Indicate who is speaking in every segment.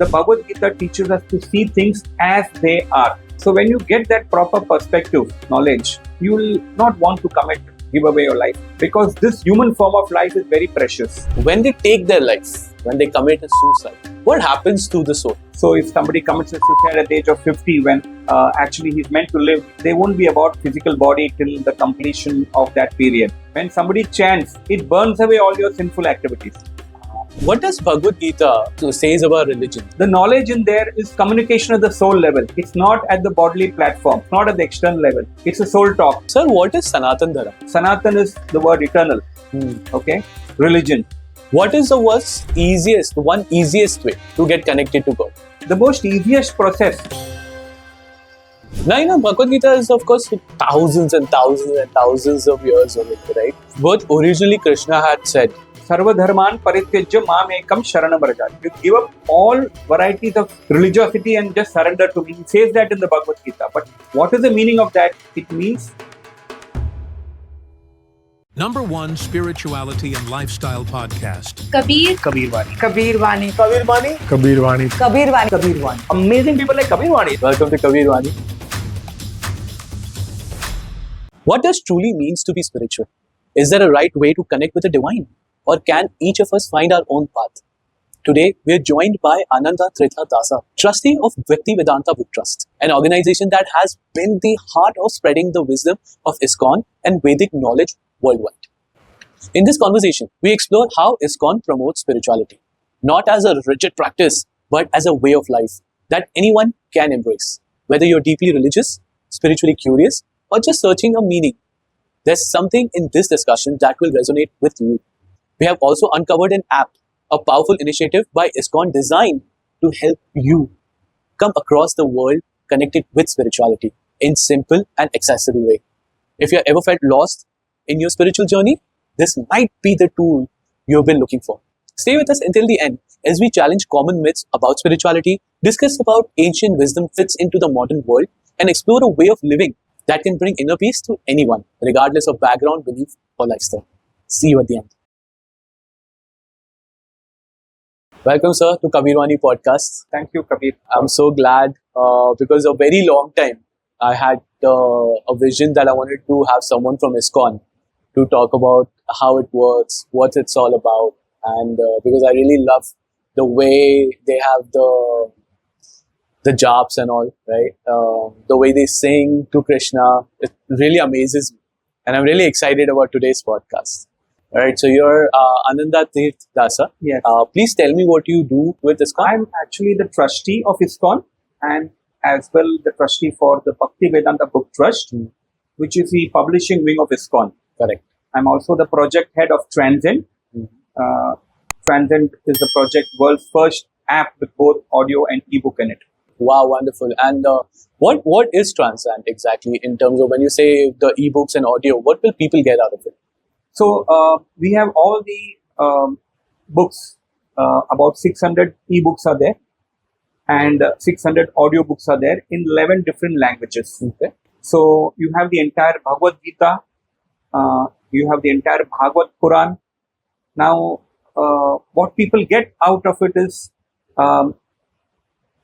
Speaker 1: The Bhagavad Gita teaches us to see things as they are. So when you get that proper perspective, knowledge, you will not want to give away your life, because this human form of life is very precious.
Speaker 2: When they take their life, when they commit a suicide, what happens to the soul?
Speaker 1: So if somebody commits a suicide at the age of 50 when actually he's meant to live, they won't be about physical body till the completion of that period. When somebody chants, it burns away all your sinful activities.
Speaker 2: What does Bhagavad Gita says about religion?
Speaker 1: The knowledge in there is communication at the soul level. It's not at the bodily platform. It's not at the external level. It's a soul talk.
Speaker 2: Sir, what is Sanatana Dharma?
Speaker 1: Sanatan is the word eternal. Okay? Religion.
Speaker 2: What is the one easiest way to get connected to God?
Speaker 1: The most easiest process.
Speaker 2: Now, Bhagavad Gita is, of course, thousands and thousands and thousands of years old, right? What originally Krishna had said,
Speaker 1: Sarva dharman parityajya mam ekam sharanam vrajat. You give up all varieties of religiosity and just surrender to me. He says that in the Bhagavad Gita. But what is the meaning of that? It means
Speaker 3: #1 spirituality and lifestyle podcast.
Speaker 4: Kabir.
Speaker 1: Kabirr Vani.
Speaker 4: Kabir Vani.
Speaker 2: Kabir Vani.
Speaker 5: Kabir Vani.
Speaker 4: Kabir Vani.
Speaker 1: Kabirr Vani. Amazing people like Kabirr Vani.
Speaker 2: Welcome to Kabir Vani. What does truly means to be spiritual? Is there a right way to connect with the divine? Or can each of us find our own path? Today, we are joined by Ananda Tirtha Dasa, Trustee of Bhaktivedanta Book Trust, an organization that has been the heart of spreading the wisdom of ISKCON and Vedic knowledge worldwide. In this conversation, we explore how ISKCON promotes spirituality, not as a rigid practice, but as a way of life that anyone can embrace. Whether you're deeply religious, spiritually curious, or just searching a meaning, there's something in this discussion that will resonate with you. We have also uncovered an app, a powerful initiative by ISKCON designed to help you come across the world connected with spirituality in simple and accessible way. If you have ever felt lost in your spiritual journey, this might be the tool you've been looking for. Stay with us until the end as we challenge common myths about spirituality, discuss about ancient wisdom fits into the modern world, and explore a way of living that can bring inner peace to anyone, regardless of background, belief, or lifestyle. See you at the end. Welcome, sir, to Kabir Vani podcast.
Speaker 1: Thank you, Kabir.
Speaker 2: I'm so glad because a very long time I had a vision that I wanted to have someone from ISKCON to talk about how it works, what it's all about, and because I really love the way they have the japs and all, right? The way they sing to Krishna, it really amazes me, and I'm really excited about today's podcast. All right, so you're Ananda Tirtha Dasa.
Speaker 1: Yes.
Speaker 2: Please tell me what you do with ISKCON.
Speaker 1: I'm actually the trustee of ISKCON and as well the trustee for the Bhaktivedanta Book Trust, which is the publishing wing of ISKCON.
Speaker 2: Correct.
Speaker 1: I'm also the project head of Transcend. Transcend is the project world's first app with both audio and ebook in it.
Speaker 2: Wow, wonderful. And what is Transcend exactly in terms of when you say the ebooks and audio, what will people get out of it?
Speaker 1: So we have all the books, about 600 ebooks are there and 600 audio books are there in 11 different languages.
Speaker 2: Okay.
Speaker 1: So you have the entire Bhagavad Gita, you have the entire Bhagavata Purana. Now, what people get out of it is,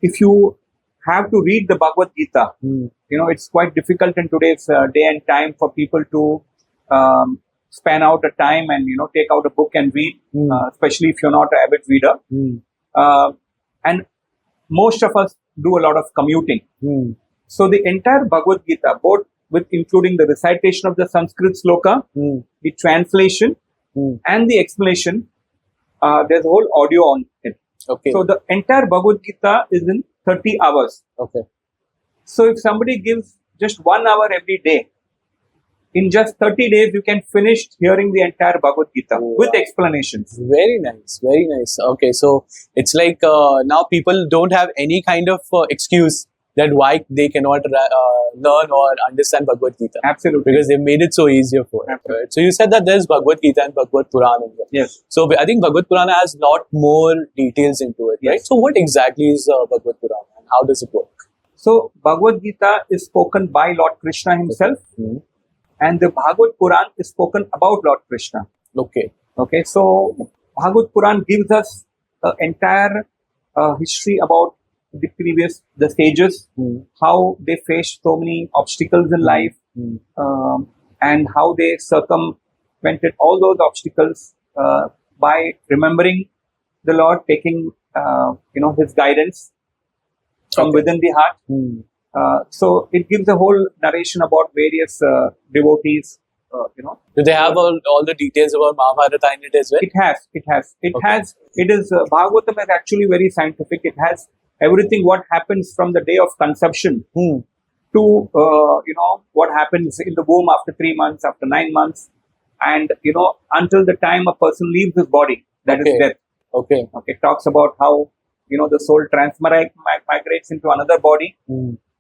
Speaker 1: if you have to read the Bhagavad Gita, it's quite difficult in today's day and time for people to span out a time and, take out a book and read, especially if you're not an avid reader. And most of us do a lot of commuting. So the entire Bhagavad Gita, both with including the recitation of the Sanskrit sloka, the translation and the explanation, there's a whole audio on it.
Speaker 2: Okay.
Speaker 1: So the entire Bhagavad Gita is in 30 hours.
Speaker 2: Okay.
Speaker 1: So if somebody gives just 1 hour every day, in just 30 days, you can finish hearing the entire Bhagavad Gita with explanations.
Speaker 2: Very nice. Very nice. Okay. So it's like now people don't have any kind of excuse that why they cannot learn or understand Bhagavad Gita.
Speaker 1: Absolutely.
Speaker 2: Because they made it so easier for it. Right? So you said that there's Bhagavad Gita and Bhagavata Purana.
Speaker 1: Yes.
Speaker 2: So I think Bhagavata Purana has a lot more details into it, right? So what exactly is Bhagavata Purana and how does it work?
Speaker 1: So Bhagavad Gita is spoken by Lord Krishna himself and the Bhagavata Purana is spoken about Lord Krishna.
Speaker 2: Okay.
Speaker 1: Okay. So Bhagavata Purana gives us the entire history about the stages, how they faced so many obstacles in life, and how they circumvented all those obstacles by remembering the Lord, taking His guidance from within the heart. So it gives a whole narration about various devotees.
Speaker 2: Do they have all the details about Mahabharata in it as well?
Speaker 1: It has. It is Bhagavatam is actually very scientific. It has everything what happens from the day of conception to what happens in the womb after 3 months, after 9 months, and until the time a person leaves his body, that is death.
Speaker 2: Okay.
Speaker 1: It talks about how the soul migrates into another body.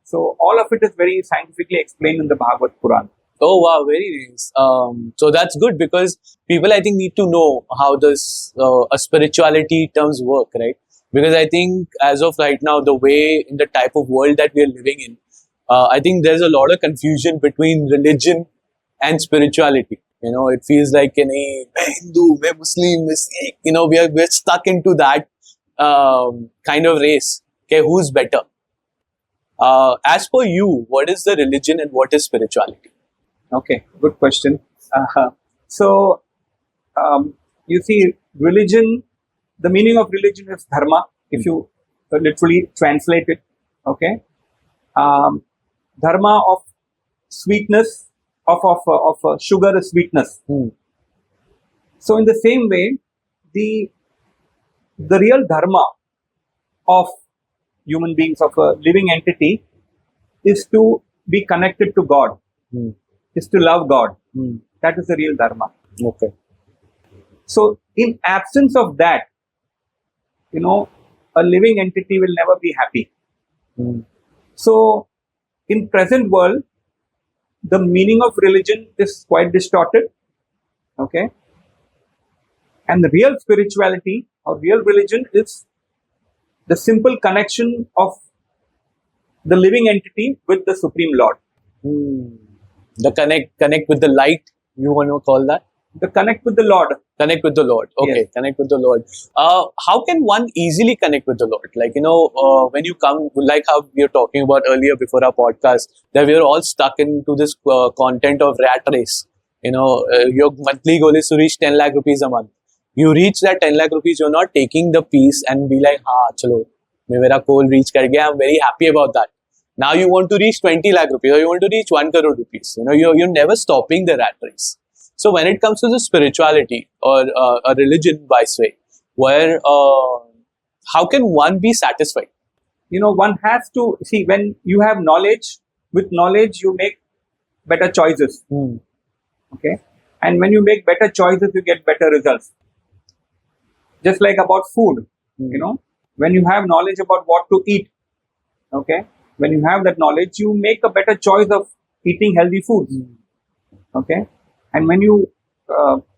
Speaker 1: So all of it is very scientifically explained in the Bhagavata Purana.
Speaker 2: Oh wow, very nice. So that's good because people I think need to know how this a spirituality terms work, right? Because I think as of right now, the way in the type of world that we are living in, I think there's a lot of confusion between religion and spirituality. It feels like main Hindu, main Muslim, main Sikh. We're stuck into that kind of race. Okay, who's better? As per you, what is the religion and what is spirituality?
Speaker 1: Okay, good question. So, you see, religion, the meaning of religion is dharma, if you literally translate it. Okay, dharma of sweetness, of sugar is sweetness. So, in the same way, the real dharma of human beings, of a living entity, is to be connected to God. Is to love God. That is the real dharma.
Speaker 2: Okay.
Speaker 1: So, in absence of that, a living entity will never be happy. So, in present world, the meaning of religion is quite distorted. Okay. And the real spirituality or real religion is the simple connection of the living entity with the Supreme Lord.
Speaker 2: The connect with the light, you want to call that?
Speaker 1: The connect with the Lord.
Speaker 2: Connect with the Lord. Okay, yes. Connect with the Lord. How can one easily connect with the Lord? Like, when you come, like how we were talking about earlier before our podcast, that we are all stuck into this content of rat race. Your monthly goal is to reach 10 lakh rupees a month. You reach that 10 lakh rupees, you're not taking the peace and be like, chalo, mera goal reach kar gaya, I'm very happy about that. Now you want to reach 20 lakh rupees or you want to reach 1 crore rupees. You're never stopping the rat race. So when it comes to the spirituality or a religion vice way, where how can one be satisfied?
Speaker 1: One has to see, when you have knowledge, with knowledge you make better choices. Okay, and when you make better choices, you get better results. Just like about food, when you have knowledge about what to eat, okay. When you have that knowledge, you make a better choice of eating healthy foods. Okay. And when you,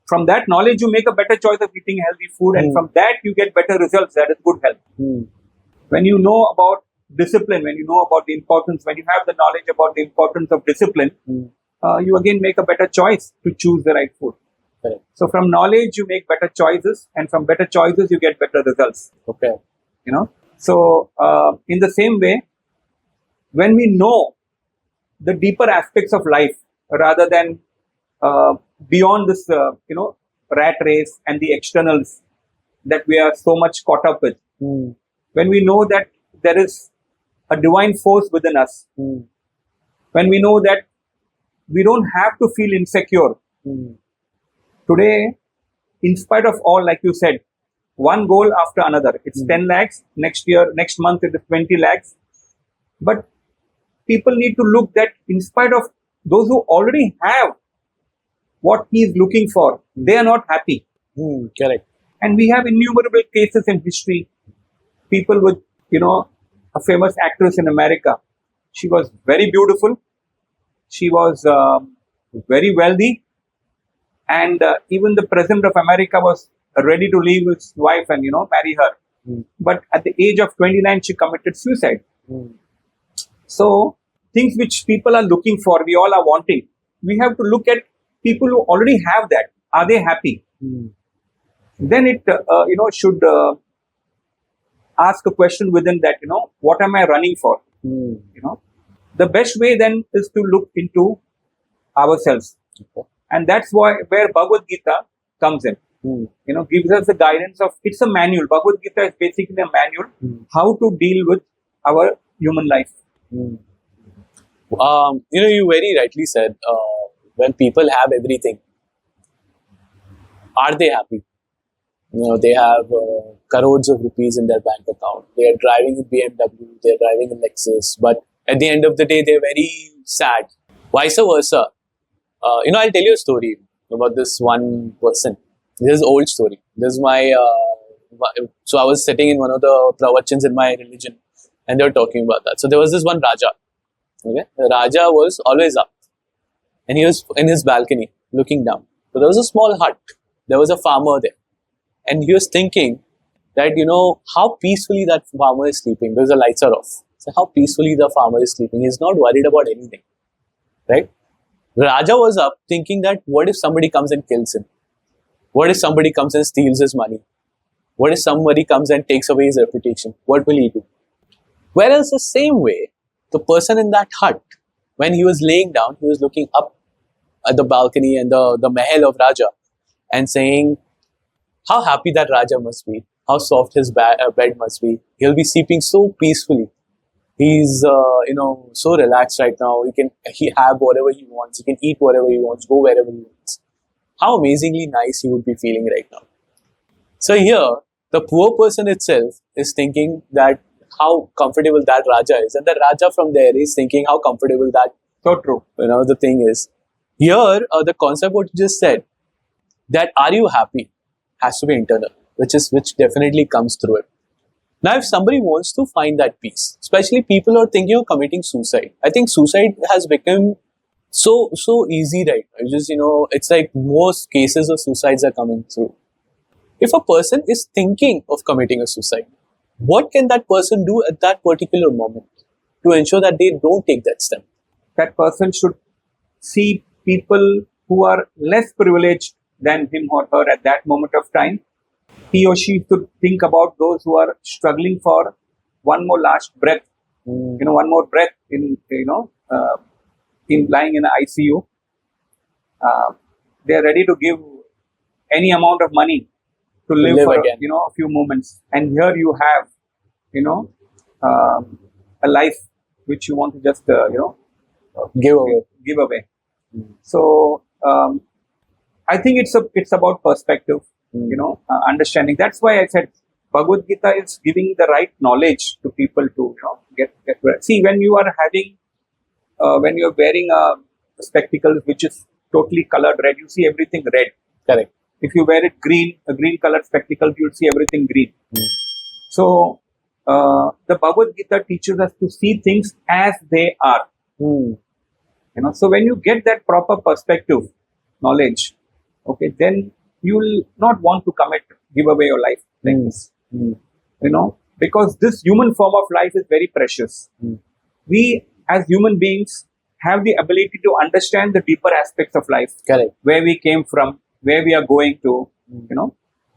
Speaker 1: from that knowledge, you make a better choice of eating healthy food. And from that, you get better results. That is good health. When you know about discipline, when you know about the importance, when you have the knowledge about the importance of discipline, you again make a better choice to choose the right food.
Speaker 2: Correct.
Speaker 1: So from knowledge, you make better choices. And from better choices, you get better results.
Speaker 2: Okay.
Speaker 1: So in the same way, when we know the deeper aspects of life rather than beyond this, rat race and the externals that we are so much caught up with, when we know that there is a divine force within us, when we know that we don't have to feel insecure. Today, in spite of all, like you said, one goal after another, it's 10 lakhs, next month it is 20 lakhs. But people need to look that in spite of those who already have what he is looking for, they are not happy.
Speaker 2: Correct.
Speaker 1: And we have innumerable cases in history. People with, a famous actress in America. She was very beautiful. She was very wealthy. And even the president of America was ready to leave his wife and, marry her. But at the age of 29, she committed suicide. So, things which people are looking for, we all are wanting. We have to look at people who already have that. Are they happy? Then it, should ask a question within that, what am I running for? The best way then is to look into ourselves.
Speaker 2: Okay.
Speaker 1: And that's where Bhagavad Gita comes in. Gives us the guidance of, it's a manual. Bhagavad Gita is basically a manual how to deal with our human life.
Speaker 2: You very rightly said, when people have everything, are they happy? They have crores of rupees in their bank account. They are driving a BMW, they are driving a Lexus, but at the end of the day, they are very sad. Vice versa. I'll tell you a story about this one person. This is an old story. This is so I was sitting in one of the pravachans in my religion, and they were talking about that. So there was this one Raja. Okay, the Raja was always up, and he was in his balcony looking down. So there was a small hut. There was a farmer there, and he was thinking that how peacefully that farmer is sleeping because the lights are off. So how peacefully the farmer is sleeping. He's not worried about anything, right? Raja was up thinking that what if somebody comes and kills him? What if somebody comes and steals his money? What if somebody comes and takes away his reputation? What will he do? Whereas the same way, the person in that hut, when he was laying down, he was looking up at the balcony and the mahal of Raja and saying how happy that Raja must be, how soft his bed must be. He'll be sleeping so peacefully. He's, so relaxed right now. He have whatever he wants. He can eat whatever he wants, go wherever he wants. How amazingly nice he would be feeling right now. So here, the poor person itself is thinking that how comfortable that Raja is. And the Raja from there is thinking how comfortable that,
Speaker 1: so true.
Speaker 2: The thing is. Here, the concept what you just said, that are you happy, has to be internal, which definitely comes through it. Now, if somebody wants to find that peace, especially people who are thinking of committing suicide, I think suicide has become so easy right now. Just, it's like most cases of suicides are coming through. If a person is thinking of committing a suicide, what can that person do at that particular moment to ensure that they don't take that step?
Speaker 1: That person should see people who are less privileged than him or her at that moment of time. He or she should think about those who are struggling for one more last breath, one more breath in lying in an ICU. They are ready to give any amount of money to live for
Speaker 2: again.
Speaker 1: A few moments. And here you have, a life which you want to just,
Speaker 2: give away.
Speaker 1: So I think it's about perspective. Understanding. That's why I said Bhagavad Gita is giving the right knowledge to people to, get. See, when you are having, when you're wearing spectacles which is totally colored red, you see everything red.
Speaker 2: Correct.
Speaker 1: If you wear it green, a green colored spectacles, you'll see everything green. So, the Bhagavad Gita teaches us to see things as they are. So when you get that proper perspective, knowledge, okay, then you will not want to give away your life like this. Because this human form of life is very precious. We as human beings have the ability to understand the deeper aspects of life.
Speaker 2: Correct.
Speaker 1: Where we came from, where we are going to,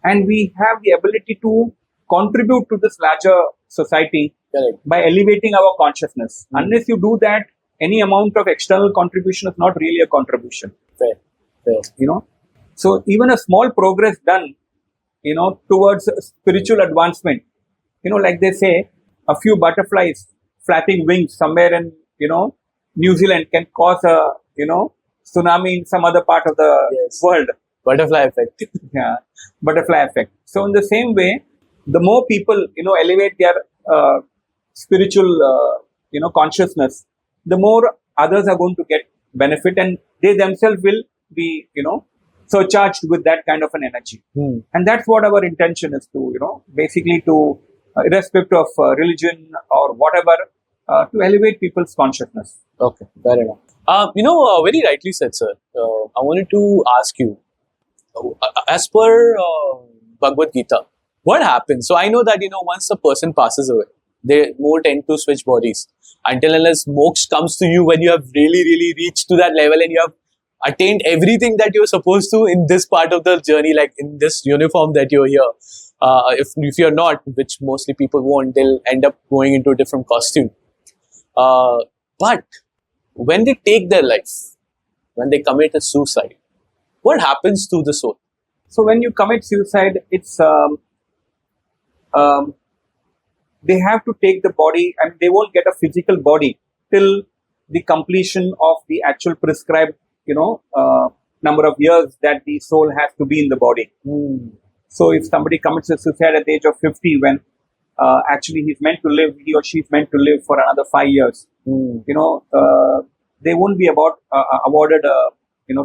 Speaker 1: and we have the ability to contribute to this larger society.
Speaker 2: Correct.
Speaker 1: By elevating our consciousness. Unless you do that, any amount of external contribution is not really a contribution.
Speaker 2: Fair.
Speaker 1: So even a small progress done, towards spiritual advancement, like they say, a few butterflies flapping wings somewhere in, New Zealand can cause a, tsunami in some other part of the world.
Speaker 2: Butterfly effect.
Speaker 1: Yeah, butterfly effect. So in the same way, the more people, elevate their spiritual, consciousness, the more others are going to get benefit, and they themselves will be, surcharged with that kind of an energy. And that's what our intention is to, basically to, irrespective of religion or whatever, to elevate people's consciousness.
Speaker 2: Okay, fair enough. Very rightly said, sir. I wanted to ask you, as per Bhagavad Gita, what happens? So I know that, once a person passes away, they more tend to switch bodies. Until unless moksha comes to you when you have really, really reached to that level and you have attained everything that you're supposed to in this part of the journey, like in this uniform that you're here. If you're not, which mostly people won't, they'll end up going into a different costume. But when they take their life, when they commit a suicide, what happens to the soul?
Speaker 1: So when you commit suicide, it's they have to take the body, and they won't get a physical body till the completion of the actual prescribed, number of years that the soul has to be in the body. So if somebody commits a suicide at the age of 50, when actually he's meant to live, he or she is meant to live for another 5 years, they won't be awarded a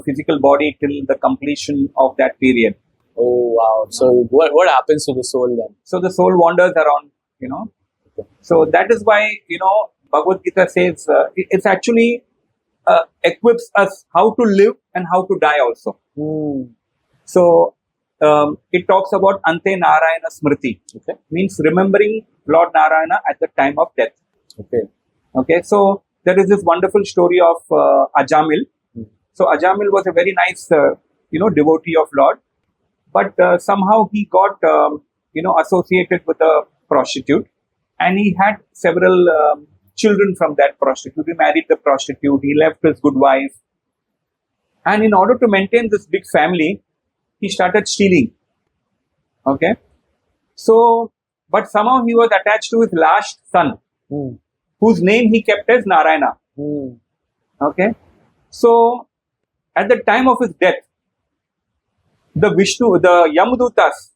Speaker 1: physical body till the completion of that period.
Speaker 2: Oh wow! So what happens to the soul then?
Speaker 1: So the soul wanders around, So that is why Bhagavad Gita says it's actually equips us how to live and how to die also. So it talks about Ante Narayana Smriti.
Speaker 2: Okay.
Speaker 1: Means remembering Lord Narayana at the time of death. Okay. So there is this wonderful story of Ajamil. So Ajamil was a very nice, devotee of Lord, but somehow he got, associated with a prostitute, and he had several children from that prostitute. He married the prostitute. He left his good wife, and in order to maintain this big family, he started stealing. Okay. So, but somehow he was attached to his last son, whose name he kept as Narayana. Okay. So, at the time of his death, the Yamadutas,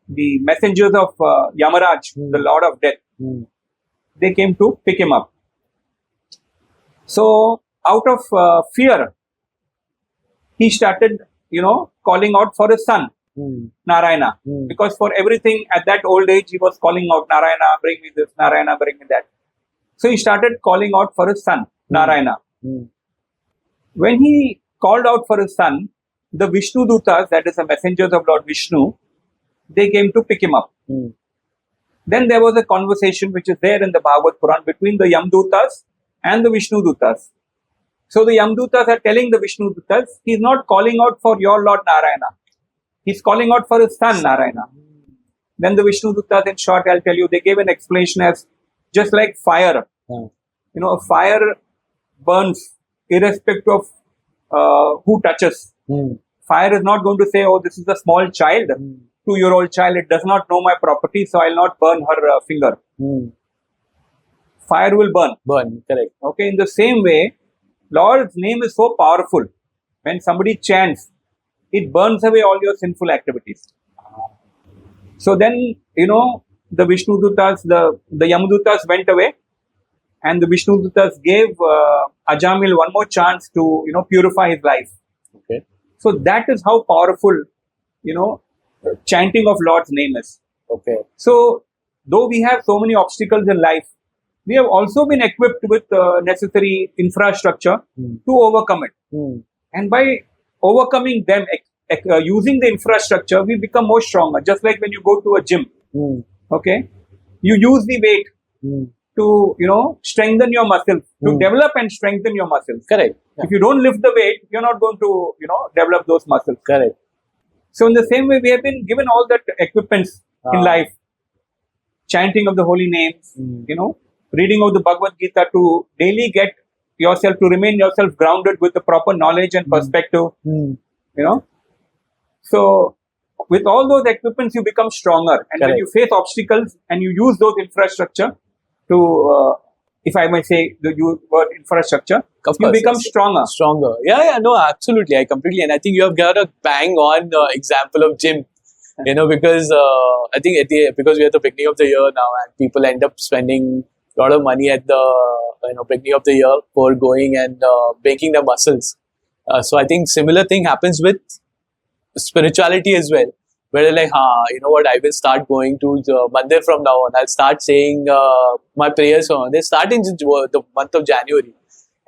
Speaker 1: the messengers of Yamaraj, the Lord of Death, they came to pick him up. So, out of fear, he started, calling out for his son, Narayana. Because for everything at that old age, he was calling out, Narayana, bring me this, Narayana, bring me that. So, he started calling out for his son, Narayana. When he called out for his son, the Vishnu Dutas, that is the messengers of Lord Vishnu, they came to pick him up. Then there was a conversation which is there in the Bhagavad Purana between the Yamdutas and the Vishnu Dutas. So the Yamdutas are telling the Vishnu Dutas, he's not calling out for your Lord Narayana. He's calling out for his son Narayana. Then the Vishnu Dutas, in short, I'll tell you, they gave an explanation as just like fire. A fire burns irrespective of who touches. Fire is not going to say, oh, this is a small child, 2-year-old child, it does not know my property, so I'll not burn her finger. Fire will burn.
Speaker 2: Correct.
Speaker 1: Okay, in the same way, Lord's name is so powerful. When somebody chants, it burns away all your sinful activities. So then, the Vishnu Dutas, the Yamadutas went away, and the Vishnu Dutas gave Ajamil one more chance to, purify his life.
Speaker 2: Okay.
Speaker 1: So that is how powerful, chanting of Lord's name is.
Speaker 2: Okay.
Speaker 1: So, though we have so many obstacles in life, we have also been equipped with necessary infrastructure to overcome it. And by overcoming them, using the infrastructure, we become more stronger. Just like when you go to a gym, okay, you use the weight to, strengthen your muscles, to develop and strengthen your muscles.
Speaker 2: Correct. Yeah.
Speaker 1: If you don't lift the weight, you're not going to, develop those muscles.
Speaker 2: Correct.
Speaker 1: So in the same way, we have been given all that equipments in life. Chanting of the holy names, reading of the Bhagavad Gita to daily get yourself, to remain yourself grounded with the proper knowledge and perspective, So, with all those equipments, you become stronger. And when you face obstacles and you use those infrastructure to, if I may say the word infrastructure, you become stronger.
Speaker 2: Yeah, no, absolutely. I completely, and I think you have got a bang on example of gym, because I think because we're at the beginning of the year now, and people end up spending a lot of money at the beginning of the year for going and making their muscles. So I think similar thing happens with spirituality as well, where they're like, I will start going to the mandir from now on. I'll start saying my prayers. They start in the month of January,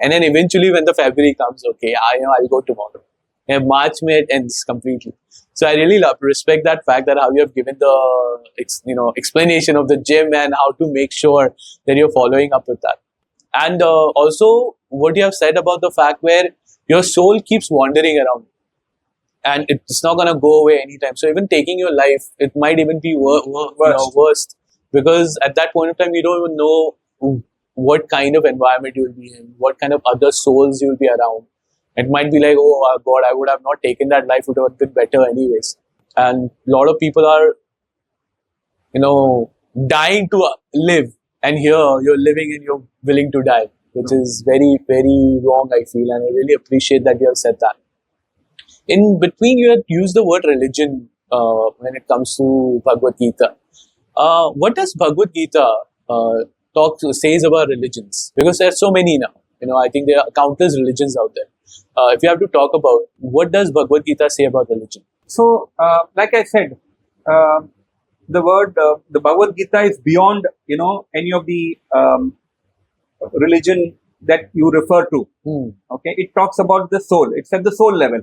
Speaker 2: and then eventually when the February comes, okay, I'll go tomorrow. And March it ends completely. So I really respect that fact that how you have given the explanation of the gym and how to make sure that you're following up with that. And also what you have said about the fact where your soul keeps wandering around. and it's not gonna go away anytime. So even taking your life, it might even be worst, because at that point of time you don't even know what kind of environment you will be in, what kind of other souls you will be around. It might be like, oh God, I would have not taken that life; it would have been better anyways. And a lot of people are, dying to live, and here you're living and you're willing to die, which is very, very wrong, I feel, and I really appreciate that you have said that. In between, you had used the word religion when it comes to Bhagavad Gita. What does Bhagavad Gita says about religions? Because there are so many now. I think there are countless religions out there. If you have to talk about, what does Bhagavad Gita say about religion?
Speaker 1: So, like I said, the Bhagavad Gita is beyond, any of the religion that you refer to. Okay, it talks about the soul. It's at the soul level.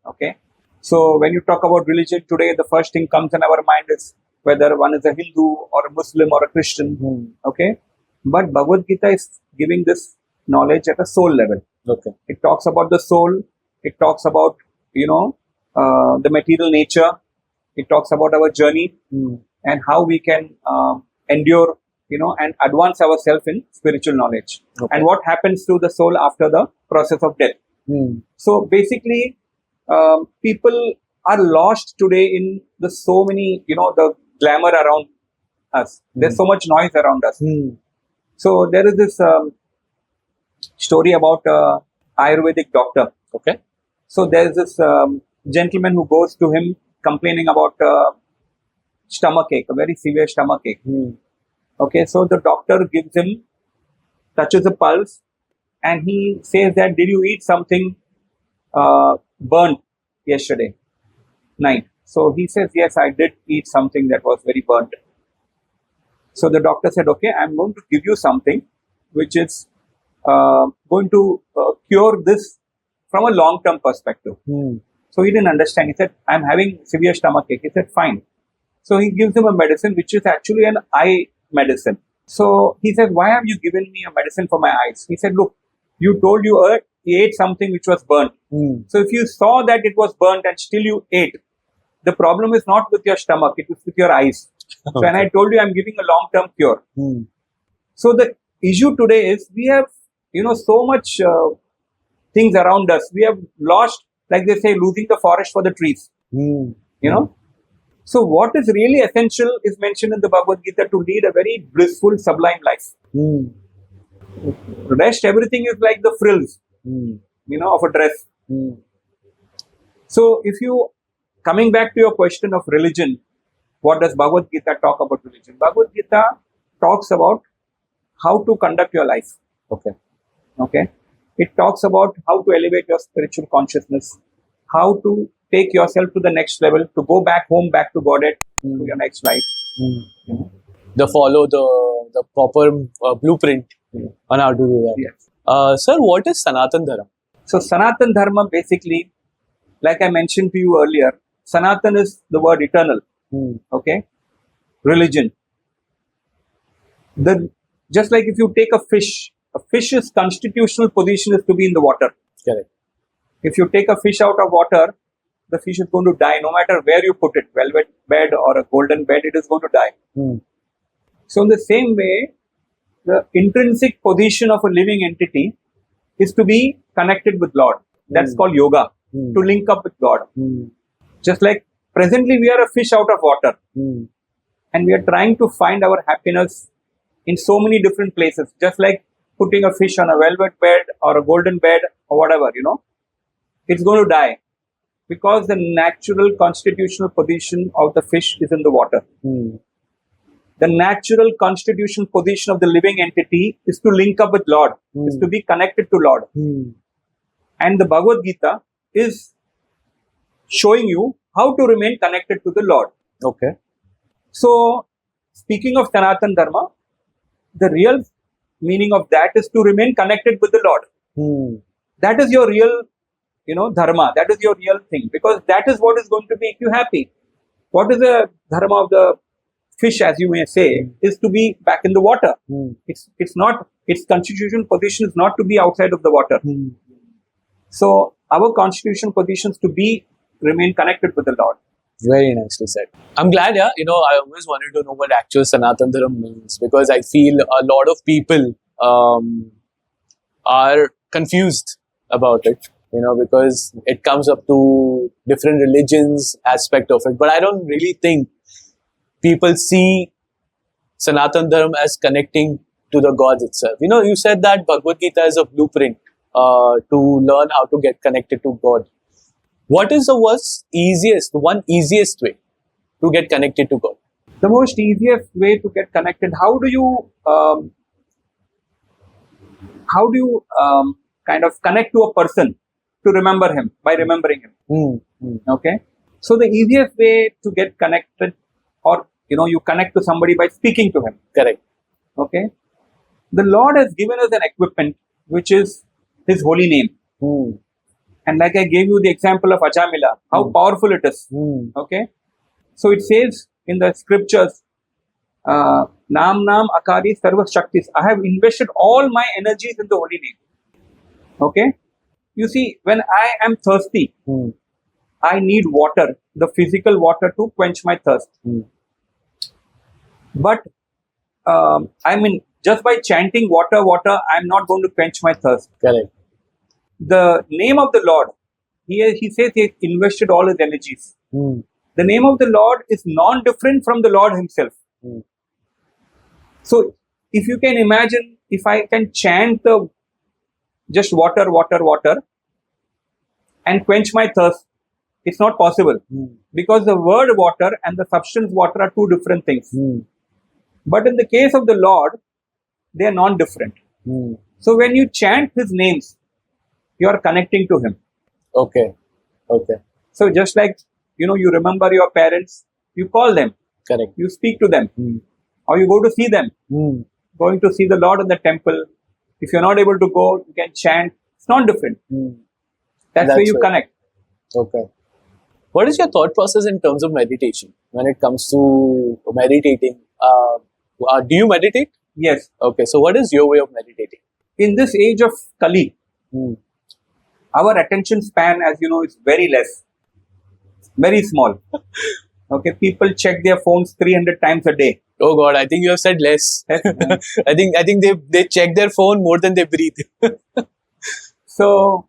Speaker 1: Okay. So when you talk about religion today, the first thing comes in our mind is whether one is a Hindu or a Muslim or a Christian. Okay, but Bhagavad Gita is giving this knowledge at a soul level.
Speaker 2: Okay,
Speaker 1: it talks about the soul. It talks about the material nature. It talks about our journey and how we can endure, and advance ourselves in spiritual knowledge, and what happens to the soul after the process of death. So basically, people are lost today in the so many, the glamour around us. There's so much noise around us. So there is this story about Ayurvedic doctor.
Speaker 2: Okay.
Speaker 1: So there's this gentleman who goes to him complaining about stomachache, a very severe stomachache. Okay, so the doctor gives him, touches a pulse, and he says that, did you eat something burnt yesterday night? So he says, yes, I did eat something that was very burnt. So the doctor said, okay, I'm going to give you something which is going to cure this from a long-term perspective. So he didn't understand. He said, I'm having severe stomachache. He said, fine. So he gives him a medicine which is actually an eye medicine. So he said, why have you given me a medicine for my eyes? He said, look, you told you ate something which was burnt. So if you saw that it was burnt and still you ate, the problem is not with your stomach, it is with your eyes. So, and I told you I'm giving a long-term cure. So the issue today is we have, so much things around us. We have lost, like they say, losing the forest for the trees. So what is really essential is mentioned in the Bhagavad Gita, to lead a very blissful, sublime life. Rest, everything is like the frills, of a dress. So if you, coming back to your question of religion, what does Bhagavad Gita talk about religion? Bhagavad Gita talks about how to conduct your life. Okay. It talks about how to elevate your spiritual consciousness, how to take yourself to the next level, to go back home, back to Godhead, to your next life.
Speaker 2: Follow the proper blueprint on how to do that.
Speaker 1: Yes.
Speaker 2: Sir, what is Sanatana Dharma?
Speaker 1: So Sanatana Dharma, basically, like I mentioned to you earlier, Sanatan is the word eternal. Okay. Religion. Just like if you take a fish's constitutional position is to be in the water.
Speaker 2: Correct.
Speaker 1: If you take a fish out of water, the fish is going to die no matter where you put it, velvet bed or a golden bed, it is going to die. So in the same way, the intrinsic position of a living entity is to be connected with Lord. That's called yoga, to link up with God. Just like presently we are a fish out of water, and we are trying to find our happiness in so many different places, just like putting a fish on a velvet bed or a golden bed or whatever, it's going to die because the natural constitutional position of the fish is in the water. The natural constitutional position of the living entity is to link up with Lord, is to be connected to Lord. And the Bhagavad Gita is showing you how to remain connected to the Lord.
Speaker 2: Okay.
Speaker 1: So, speaking of Sanatana Dharma, the real meaning of that is to remain connected with the Lord. That is your real, dharma. That is your real thing, because that is what is going to make you happy. What is the dharma of the fish, as you may say, is to be back in the water. It's not, its constitutional position is not to be outside of the water. So our constitutional position is to be remain connected with the Lord.
Speaker 2: Very nicely said. I'm glad, I always wanted to know what actual Sanatana Dharma means, because I feel a lot of people are confused about it, because it comes up to different religions aspect of it. But I don't really think people see Sanatana Dharma as connecting to the gods itself. You said that Bhagavad Gita is a blueprint to learn how to get connected to God. What is the one easiest way to get connected to God?
Speaker 1: The most easiest way to get connected, how do you kind of connect to a person to remember him by remembering him? Okay. So the easiest way to get connected, or you connect to somebody by speaking to him.
Speaker 2: Correct.
Speaker 1: Okay. The Lord has given us an equipment which is His holy name. And like I gave you the example of Ajamila, how powerful it is. Okay. So it says in the scriptures, Nam Akari Sarva Shaktis. I have invested all my energies in the holy name. Okay. You see, when I am thirsty, I need water, the physical water to quench my thirst. But just by chanting water, I'm not going to quench my thirst.
Speaker 2: Correct.
Speaker 1: The name of the Lord, he says he has invested all his energies. The name of the Lord is non-different from the Lord himself. So if you can imagine, if I can chant just water and quench my thirst, it's not possible. Because the word water and the substance water are two different things. But in the case of the Lord, they are non-different. So when you chant his names, you are connecting to him.
Speaker 2: Okay.
Speaker 1: So just like, you remember your parents, you call them.
Speaker 2: Correct.
Speaker 1: You speak to them. Or you go to see them. Going to see the Lord in the temple. If you're not able to go, you can chant. It's not different. That's where you connect.
Speaker 2: Okay. What is your thought process in terms of meditation when it comes to meditating? Do you meditate?
Speaker 1: Yes.
Speaker 2: Okay. So what is your way of meditating?
Speaker 1: In this age of Kali, our attention span, as you know, is very less. Very small. Okay. People check their phones 300 times a day.
Speaker 2: Oh God, I think you have said less. I think they check their phone more than they breathe.
Speaker 1: So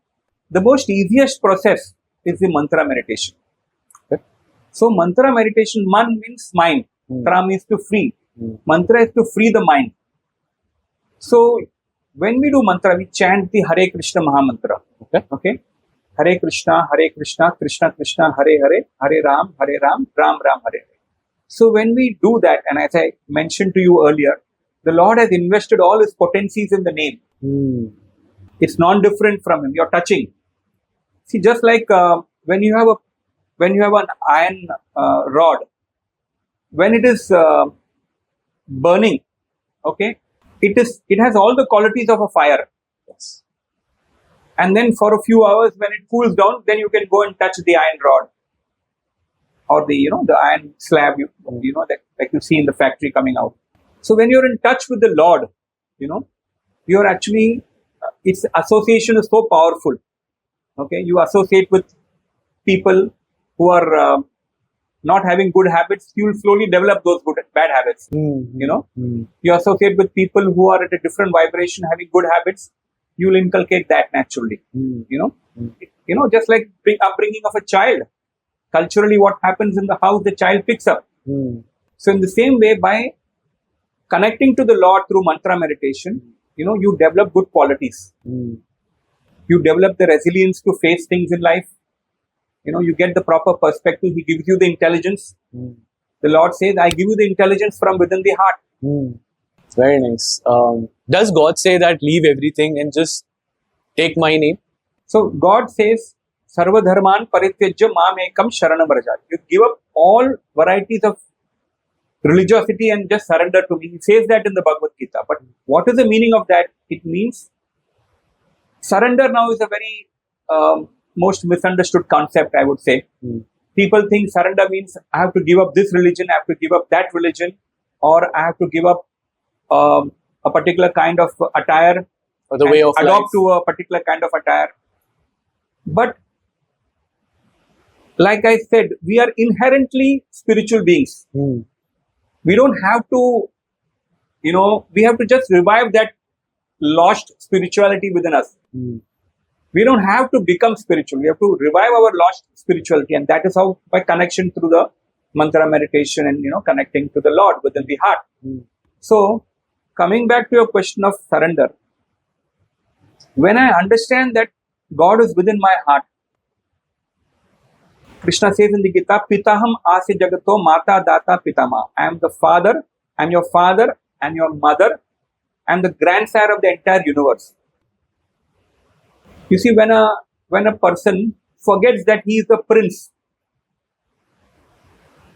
Speaker 1: the most easiest process is the mantra meditation. Okay. So mantra meditation, man means mind. Tra means to free. Mantra is to free the mind. So when we do mantra, we chant the Hare Krishna Mahamantra. Okay. Hare Krishna, Krishna Krishna, Hare Hare, Hare Ram, Ram Ram, Hare Hare. So when we do that, and as I mentioned to you earlier, the Lord has invested all his potencies in the name. It's non-different from him. You're touching. See, just like when you have an iron rod, when it is burning, okay, it has all the qualities of a fire.
Speaker 2: Yes.
Speaker 1: And then for a few hours, when it cools down, then you can go and touch the iron rod or the iron slab, that like you see in the factory coming out. So when you're in touch with the Lord, you're actually, its association is so powerful. Okay, you associate with people who are not having good habits, you will slowly develop those bad habits. You associate with people who are at a different vibration, having good habits, you will inculcate that naturally. Just like upbringing of a child. Culturally, what happens in the house, the child picks up. So in the same way, by connecting to the Lord through mantra meditation, you develop good qualities. You develop the resilience to face things in life. You get the proper perspective. He gives you the intelligence. The Lord says, I give you the intelligence from within the heart.
Speaker 2: Very nice. Does God say that leave everything and just take my name?
Speaker 1: So God says, Sarva Dharman Parityajya Mam Ekam Sharanam Vraja. You give up all varieties of religiosity and just surrender to me. He says that in the Bhagavad Gita. But what is the meaning of that? It means surrender now is a very most misunderstood concept, I would say. People think surrender means I have to give up this religion, I have to give up that religion, or I have to give up a particular kind of attire,
Speaker 2: or the way of
Speaker 1: adopt
Speaker 2: life
Speaker 1: to a particular kind of attire. But Like I said, we are inherently spiritual beings. We don't have to, we have to just revive that lost spirituality within us. We don't have to become spiritual. We have to revive our lost spirituality. And that is how, by connection through the mantra meditation and, connecting to the Lord within the heart. So, coming back to your question of surrender, when I understand that God is within my heart, Krishna says in the Gita, Pitaham Asi Jagato Mata Data Pitama. I am the father, I am your father, and your mother, I am the grandsire of the entire universe. You see, when a person forgets that he is the prince,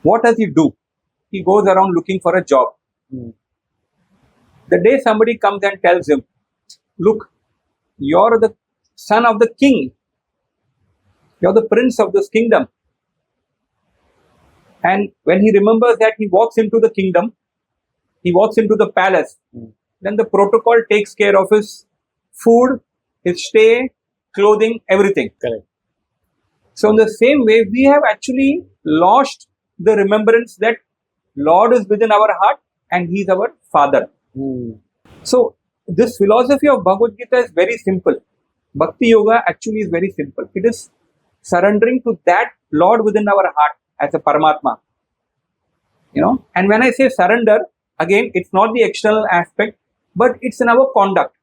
Speaker 1: what does he do? He goes around looking for a job. The day somebody comes and tells him, look, you're the son of the king. You're the prince of this kingdom. And when he remembers that, he walks into the kingdom, he walks into the palace, then the protocol takes care of his food, his stay, clothing, everything.
Speaker 2: Correct.
Speaker 1: So in the same way, we have actually lost the remembrance that Lord is within our heart and He is our Father. So this philosophy of Bhagavad Gita is very simple. Bhakti Yoga actually is very simple. It is surrendering to that Lord within our heart as a Paramatma. And when I say surrender, again, it's not the external aspect, but it's in our conduct.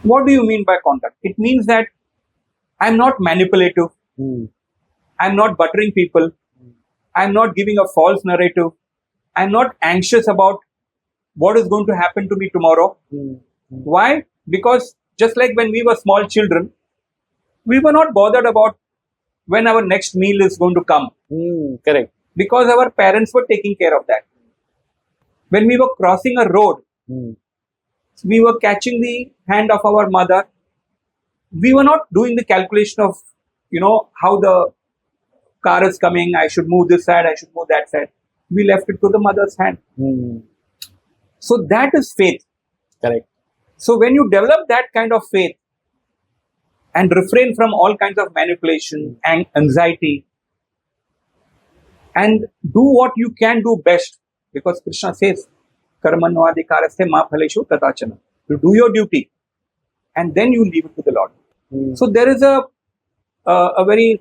Speaker 1: What do you mean by conduct? It means that I'm not manipulative. I'm not buttering people. I'm not giving a false narrative. I'm not anxious about what is going to happen to me tomorrow. Why? Because just like when we were small children, we were not bothered about when our next meal is going to come.
Speaker 2: Correct.
Speaker 1: Because our parents were taking care of that. When we were crossing a road, we were catching the hand of our mother. We were not doing the calculation of, how the car is coming. I should move this side. I should move that side. We left it to the mother's hand. So that is faith.
Speaker 2: Correct.
Speaker 1: So when you develop that kind of faith and refrain from all kinds of manipulation and anxiety and do what you can do best, because Krishna says, Karmanvadikaraste ma phaleshu tatachana. You do your duty and then you leave it to the Lord. So there is a very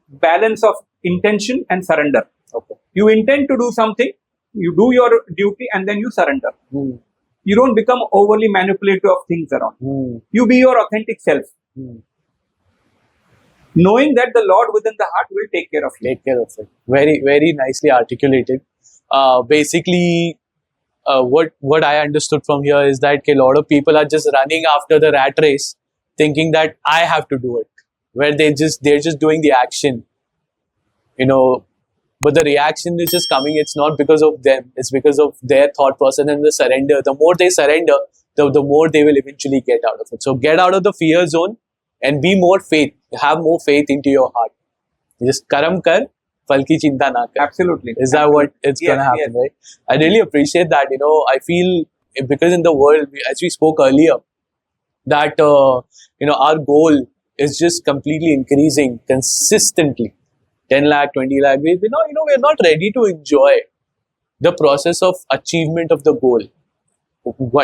Speaker 1: balance of intention and surrender.
Speaker 2: Okay.
Speaker 1: You intend to do something, you do your duty and then you surrender. You don't become overly manipulative of things around. You be your authentic self. Knowing that the Lord within the heart will take care of you.
Speaker 2: Take care of it. Very, very nicely articulated. Basically, what I understood from here is that a lot of people are just running after the rat race, thinking that I have to do it, where they're just doing the action, but the reaction is just coming. It's not because of them, it's because of their thought process and the surrender. The more they surrender, the more they will eventually get out of it. So get out of the fear zone and be more faith. Have more faith into your heart. Just karam kar, phal ki chinta na kar.
Speaker 1: Absolutely.
Speaker 2: Is that what it's going to happen, right? I really appreciate that. I feel, because in the world, as we spoke earlier, that, our goal is just completely increasing consistently. 10 lakh, 20 lakh. We're not ready to enjoy the process of achievement of the goal.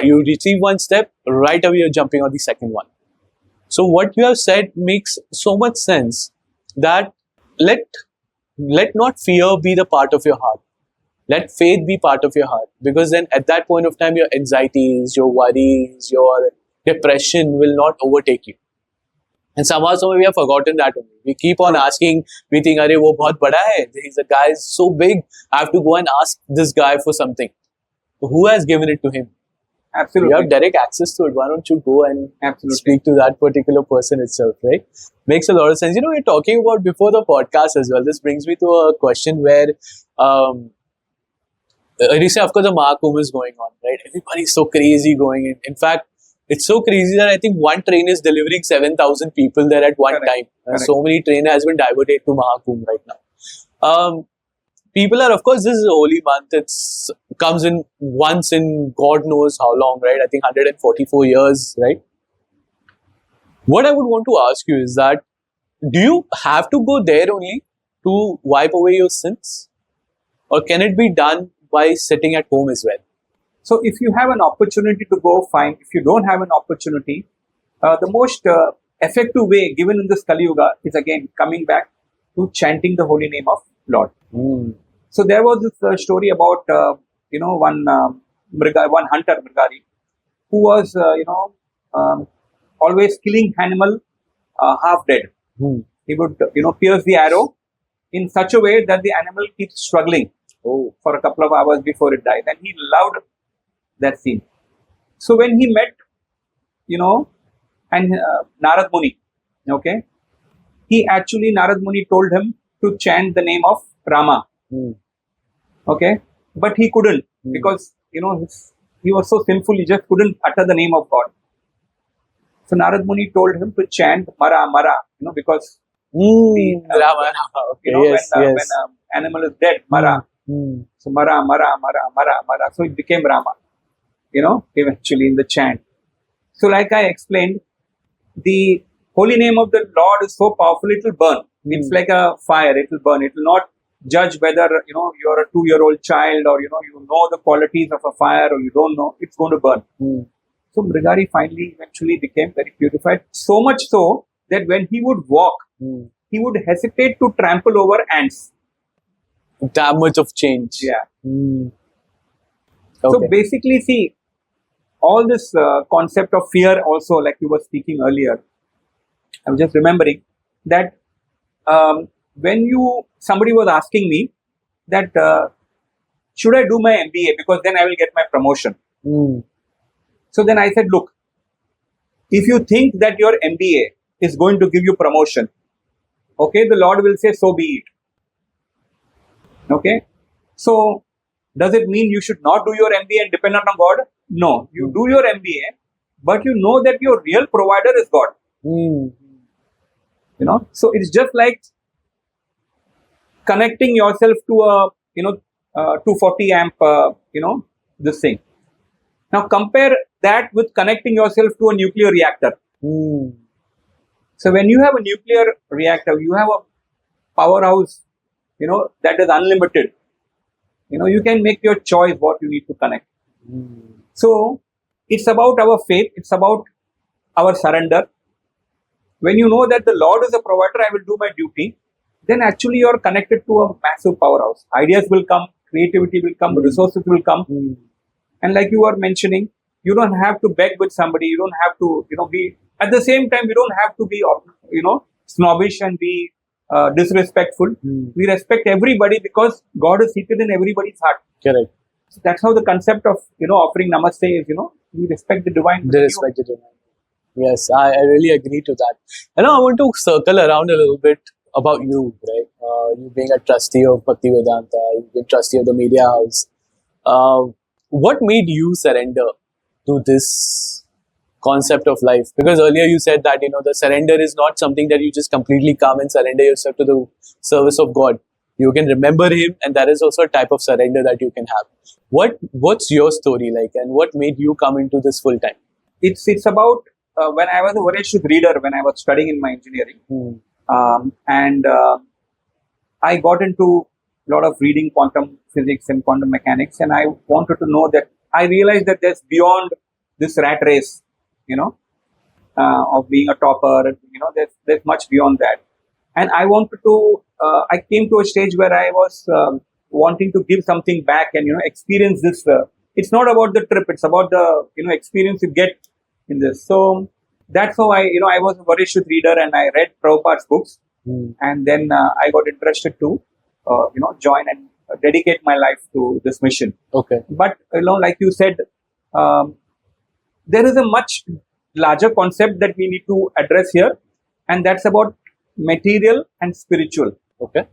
Speaker 2: You receive one step, right away you're jumping on the second one. So what you have said makes so much sense, that let not fear be the part of your heart. Let faith be part of your heart, because then at that point of time, your anxieties, your worries, your depression will not overtake you. And somehow we have forgotten that only. We keep on asking, we think, "Arey, wo bahut bada hai. He's a guy is so big. I have to go and ask this guy for something." Who has given it to him?
Speaker 1: Absolutely.
Speaker 2: You have direct access to it. Why don't you go and speak to that particular person itself, right? Makes a lot of sense. We're talking about before the podcast as well. This brings me to a question where, recently, of course, the Mahakumbh is going on, right? Everybody's so crazy going in. In fact, it's so crazy that I think one train is delivering 7,000 people there at one time. And so many train has been diverted to Mahakumbh right now. People are, of course, this is a holy month. It's comes in once in God knows how long, right? I think 144 years, right? What I would want to ask you is that do you have to go there only to wipe away your sins? Or can it be done by sitting at home as well?
Speaker 1: So if you have an opportunity to go, fine. If you don't have an opportunity, the most effective way given in this Kali Yuga is again coming back to chanting the holy name of Lord. So there was this story about one hunter Mrigari who was always killing animal half dead. He would pierce the arrow in such a way that the animal keeps struggling for a couple of hours before it dies, and he loved that scene. So when he met Narad Muni, Narad Muni told him to chant the name of Rama. But he couldn't because he was so sinful, he just couldn't utter the name of God. So Narad Muni told him to chant Mara Mara, because
Speaker 2: Rama. Okay.
Speaker 1: when an animal is dead, Mara. So Mara Mara Mara Mara Mara. So it became Rama. Eventually in the chant. So like I explained, the holy name of the Lord is so powerful, it will burn. It's like a fire, it will burn. It will not judge whether, you're a 2-year-old child or, you know the qualities of a fire or you don't know, it's going to burn. So Mrigari eventually became very purified. So much so that when he would walk, he would hesitate to trample over ants.
Speaker 2: That much of change.
Speaker 1: Yeah.
Speaker 2: Okay.
Speaker 1: So basically, see, all this concept of fear also, like you were speaking earlier, I'm just remembering that when somebody was asking me that should I do my MBA because then I will get my promotion. So then I said, look, if you think that your MBA is going to give you promotion, the Lord will say, so be it. So does it mean you should not do your MBA and depend on God? No, you do your MBA, but you know that your real provider is God. So it's just like connecting yourself to a 240 amp this thing. Now compare that with connecting yourself to a nuclear reactor. So when you have a nuclear reactor, you have a powerhouse that is unlimited. You can make your choice what you need to connect. So it's about our faith, it's about our surrender. When you know that the Lord is a provider, I will do my duty, then actually you are connected to a massive powerhouse. Ideas will come, creativity will come, resources will come. And like you were mentioning, you don't have to beg with somebody, you don't have to, be, at the same time, you don't have to be, snobbish and be disrespectful. We respect everybody because God is seated in everybody's heart.
Speaker 2: Correct.
Speaker 1: So that's how the concept of, offering namaste is, we respect the divine.
Speaker 2: They respect the divine. Yes, I really agree to that. I want to circle around a little bit about you, right? You being a trustee of Bhaktivedanta, you've been trustee of the media house. What made you surrender to this concept of life? Because earlier you said that, the surrender is not something that you just completely come and surrender yourself to the service of God. You can remember Him, and that is also a type of surrender that you can have. What's your story like, and what made you come into this full time?
Speaker 1: It's about when I was a voracious reader, when I was studying in my engineering, and I got into a lot of reading quantum physics and quantum mechanics, and I wanted to know that I realized that there's beyond this rat race, of being a topper, there's much beyond that. And I wanted to, I came to a stage where I was wanting to give something back and, experience this. It's not about the trip, it's about the, experience you get in this. So that's how I was a voracious reader and I read Prabhupada's books. And then I got interested to, join and dedicate my life to this mission.
Speaker 2: Okay.
Speaker 1: But, like you said, there is a much larger concept that we need to address here. And that's about material and spiritual.
Speaker 2: Okay.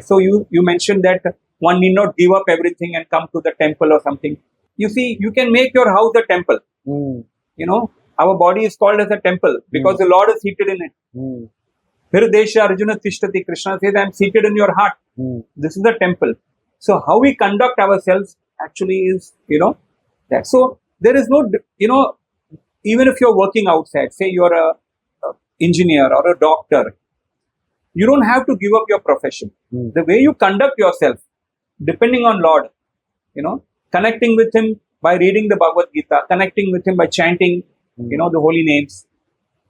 Speaker 1: So you mentioned that one need not give up everything and come to the temple or something. You see, you can make your house a temple. Our body is called as a temple because the Lord is seated in it. Hirdesha Arjuna Tishtati, Krishna says, I am seated in your heart. This is the temple. So how we conduct ourselves actually is, that. So there is no, even if you're working outside, say you're a engineer or a doctor, You don't have to give up your profession. The way you conduct yourself, depending on Lord, connecting with Him by reading the Bhagavad Gita, connecting with Him by chanting, the holy names,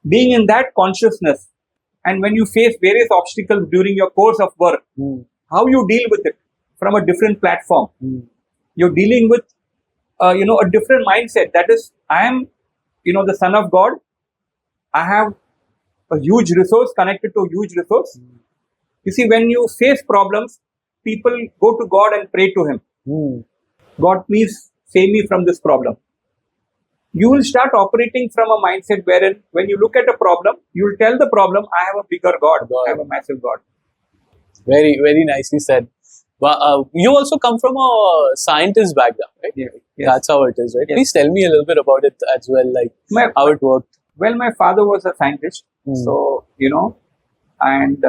Speaker 1: being in that consciousness. And when you face various obstacles during your course of work, how you deal with it from a different platform. You're dealing with, a different mindset. That is, I am, the Son of God. I have a huge resource connected to a huge resource. You see, when you face problems, people go to God and pray to Him. God, please save me from this problem. You will start operating from a mindset wherein when you look at a problem, you will tell the problem, I have a bigger God. I have a massive God.
Speaker 2: Very, very nicely said. But you also come from a scientist background, right?
Speaker 1: Yes.
Speaker 2: That's how it is, right?
Speaker 1: Yes.
Speaker 2: Please tell me a little bit about it as well, like how it worked.
Speaker 1: Well, my father was a scientist. So, and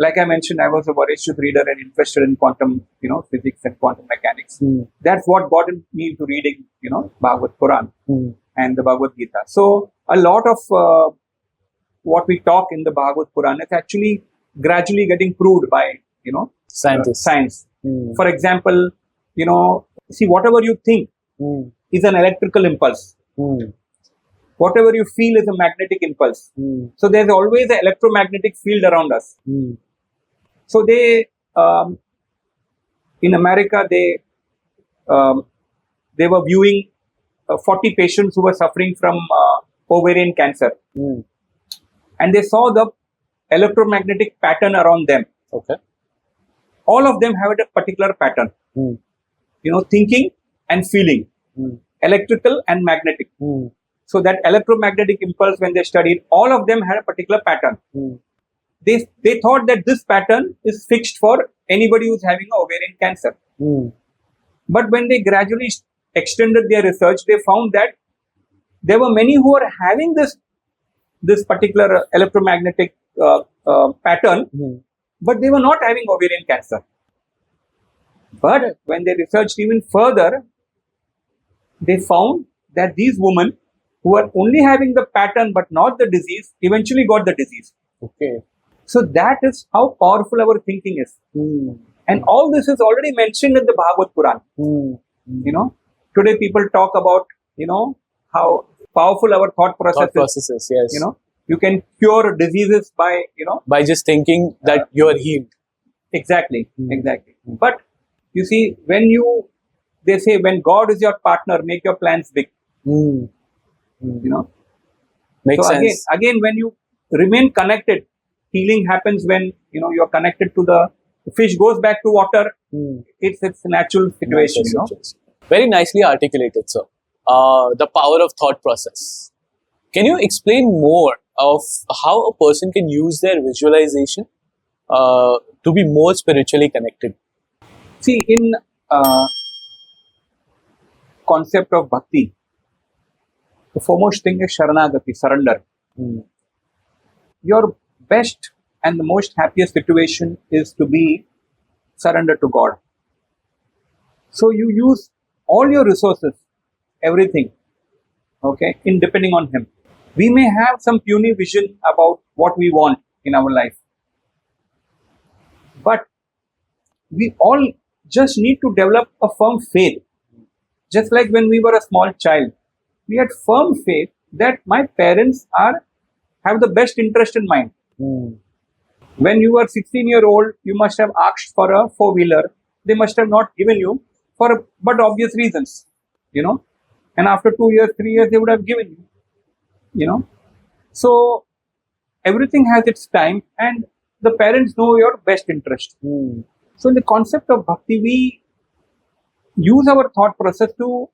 Speaker 1: like I mentioned, I was a voracious reader and interested in quantum, physics and quantum mechanics. That's what got me into reading, Bhagavata Purana and the Bhagavad Gita. So, a lot of what we talk in the Bhagavata Purana is actually gradually getting proved by, science. For example, see, whatever you think is an electrical impulse. Whatever you feel is a magnetic impulse. So there's always an electromagnetic field around us. So they, in America, they were viewing 40 patients who were suffering from ovarian cancer. And they saw the electromagnetic pattern around them.
Speaker 2: Okay.
Speaker 1: All of them have a particular pattern. Thinking and feeling. Electrical and magnetic. So that electromagnetic impulse, when they studied, all of them had a particular pattern. They thought that this pattern is fixed for anybody who's having ovarian cancer. But when they gradually extended their research, they found that there were many who were having this particular electromagnetic pattern, but they were not having ovarian cancer. But when they researched even further, they found that these women who are only having the pattern but not the disease eventually got the disease.
Speaker 2: Okay.
Speaker 1: So that is how powerful our thinking is. And all this is already mentioned in the Bhagavad Purana. Today people talk about, how powerful our thought process
Speaker 2: is. Yes.
Speaker 1: You can cure diseases by,
Speaker 2: by just thinking that you are healed.
Speaker 1: Exactly. But you see, they say when God is your partner, make your plans big.
Speaker 2: Makes
Speaker 1: so
Speaker 2: sense.
Speaker 1: Again, when you remain connected, healing happens when, you're connected to the fish goes back to water. It's a natural situation,
Speaker 2: Very nicely articulated, sir. The power of thought process. Can you explain more of how a person can use their visualization to be more spiritually connected?
Speaker 1: See, in concept of bhakti, the foremost thing is sharanagati, surrender. Your best and the most happiest situation is to be surrendered to God. So you use all your resources, everything, in depending on Him. We may have some puny vision about what we want in our life, but we all just need to develop a firm faith. Just like when we were a small child, we had firm faith that my parents have the best interest in mind. When you were 16-year-old, you must have asked for a four-wheeler. They must have not given you but obvious reasons, And after 2 years, 3 years, they would have given you, So everything has its time, and the parents know your best interest. So in the concept of bhakti, we use our thought process to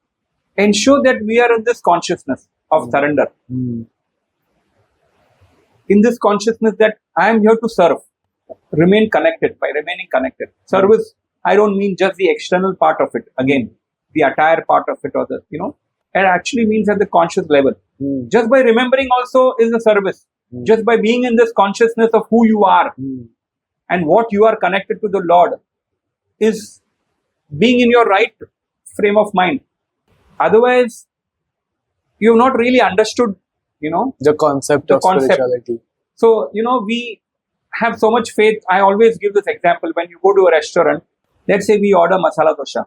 Speaker 1: ensure that we are in this consciousness of surrender. In this consciousness that I am here to serve, remain connected. By remaining connected, service, I don't mean just the external part of it. Again, the attire part of it, or it actually means at the conscious level. Just by remembering also is a service. Just by being in this consciousness of who you are and what you are connected to the Lord is being in your right frame of mind. Otherwise, you have not really understood,
Speaker 2: the concept of spirituality.
Speaker 1: So, we have so much faith. I always give this example. When you go to a restaurant, let's say we order masala dosha.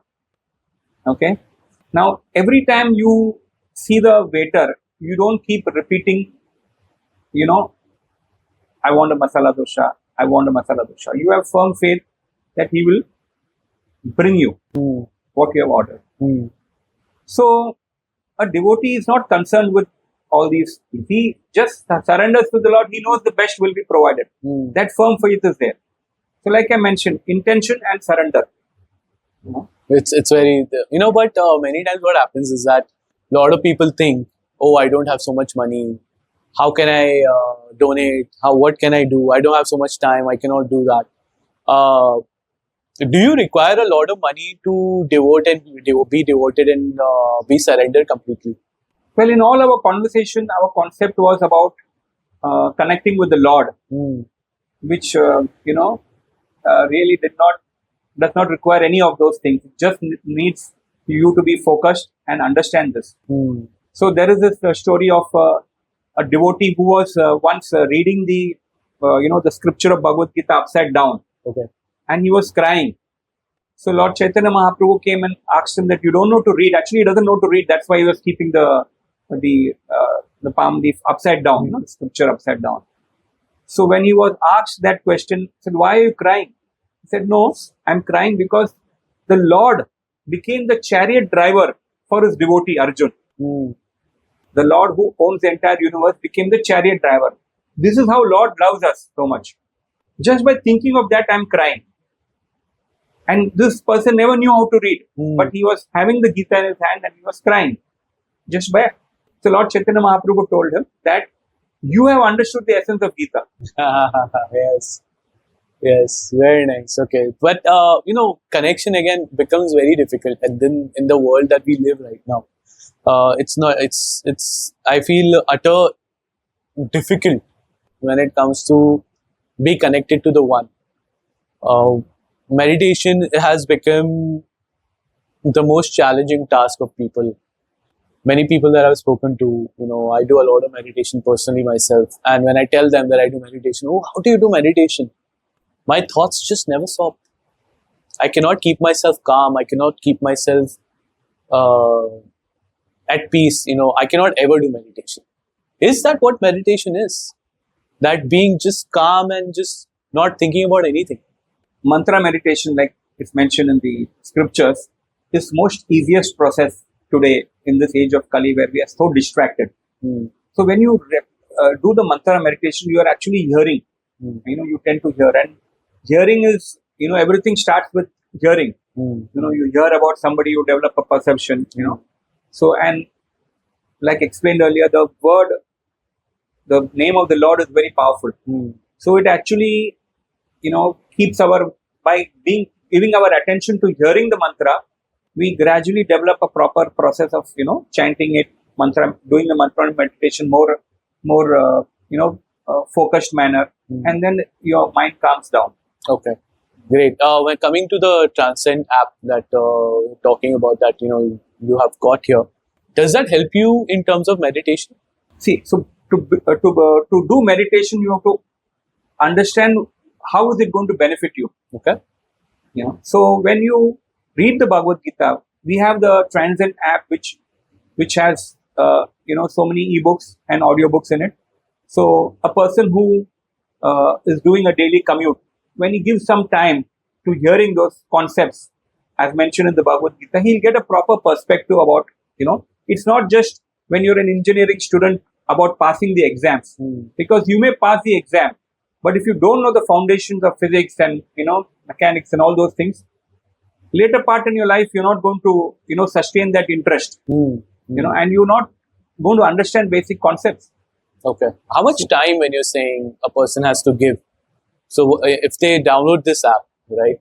Speaker 1: Okay. Now, every time you see the waiter, you don't keep repeating, I want a masala dosha. I want a masala dosha. You have firm faith that he will bring you what you have ordered. So, a devotee is not concerned with all these things. He just surrenders to the Lord. He knows the best will be provided. That firm faith is there. So, like I mentioned, intention and surrender.
Speaker 2: It's very, but many times what happens is that a lot of people think, oh, I don't have so much money. How can I donate? What can I do? I don't have so much time. I cannot do that. Do you require a lot of money to devote and be devoted and be surrendered completely?
Speaker 1: Well, in all our conversation, our concept was about connecting with the Lord, which, really does not require any of those things. It just needs you to be focused and understand this. So there is this story of a devotee who was once reading the scripture of Bhagavad Gita upside down.
Speaker 2: Okay.
Speaker 1: And he was crying. So Lord Chaitanya Mahaprabhu came and asked him that you don't know to read. Actually, he doesn't know to read. That's why he was keeping the palm leaf upside down, the scripture upside down. So when he was asked that question, he said, why are you crying? He said, no, I'm crying because the Lord became the chariot driver for his devotee Arjun. The Lord who owns the entire universe became the chariot driver. This is how Lord loves us so much. Just by thinking of that, I'm crying. And this person never knew how to read, but he was having the Gita in his hand and he was crying. Just by. So Lord Chaitanya Mahaprabhu told him that you have understood the essence of Gita.
Speaker 2: Yes, very nice. Okay, but connection again becomes very difficult, and then in the world that we live right now, it's not. It's. I feel utter difficult when it comes to be connected to the One. Meditation has become the most challenging task of people. Many people that I've spoken to, I do a lot of meditation personally myself. And when I tell them that I do meditation, oh, how do you do meditation? My thoughts just never stop. I cannot keep myself calm. I cannot keep myself at peace. I cannot ever do meditation. Is that what meditation is? That being just calm and just not thinking about anything?
Speaker 1: Mantra meditation, like it's mentioned in the scriptures, is most easiest process today in this age of Kali where we are so distracted. So when you do the mantra meditation, you are actually hearing. You tend to hear, and hearing is, everything starts with hearing. You hear about somebody, you develop a perception, So, and like explained earlier, the name of the Lord is very powerful. So it actually, keeps by giving our attention to hearing the mantra, we gradually develop a proper process of, chanting it, doing the mantra meditation more, focused manner, and then your mind calms down.
Speaker 2: Okay, great. When coming to the Transcend app that you're talking about, that you have got here, does that help you in terms of meditation?
Speaker 1: See, so to do meditation, you have to understand how is it going to benefit you.
Speaker 2: Okay.
Speaker 1: So when you read the Bhagavad Gita, we have the Transcend app, which has so many ebooks and audiobooks in it. So a person who is doing a daily commute, when he gives some time to hearing those concepts, as mentioned in the Bhagavad Gita, he'll get a proper perspective about, it's not just when you're an engineering student about passing the exams, because you may pass the exam, but if you don't know the foundations of physics and, mechanics and all those things, later part in your life, you're not going to, sustain that interest, and you're not going to understand basic concepts.
Speaker 2: Okay. How much time, when you're saying a person has to give? So if they download this app, right,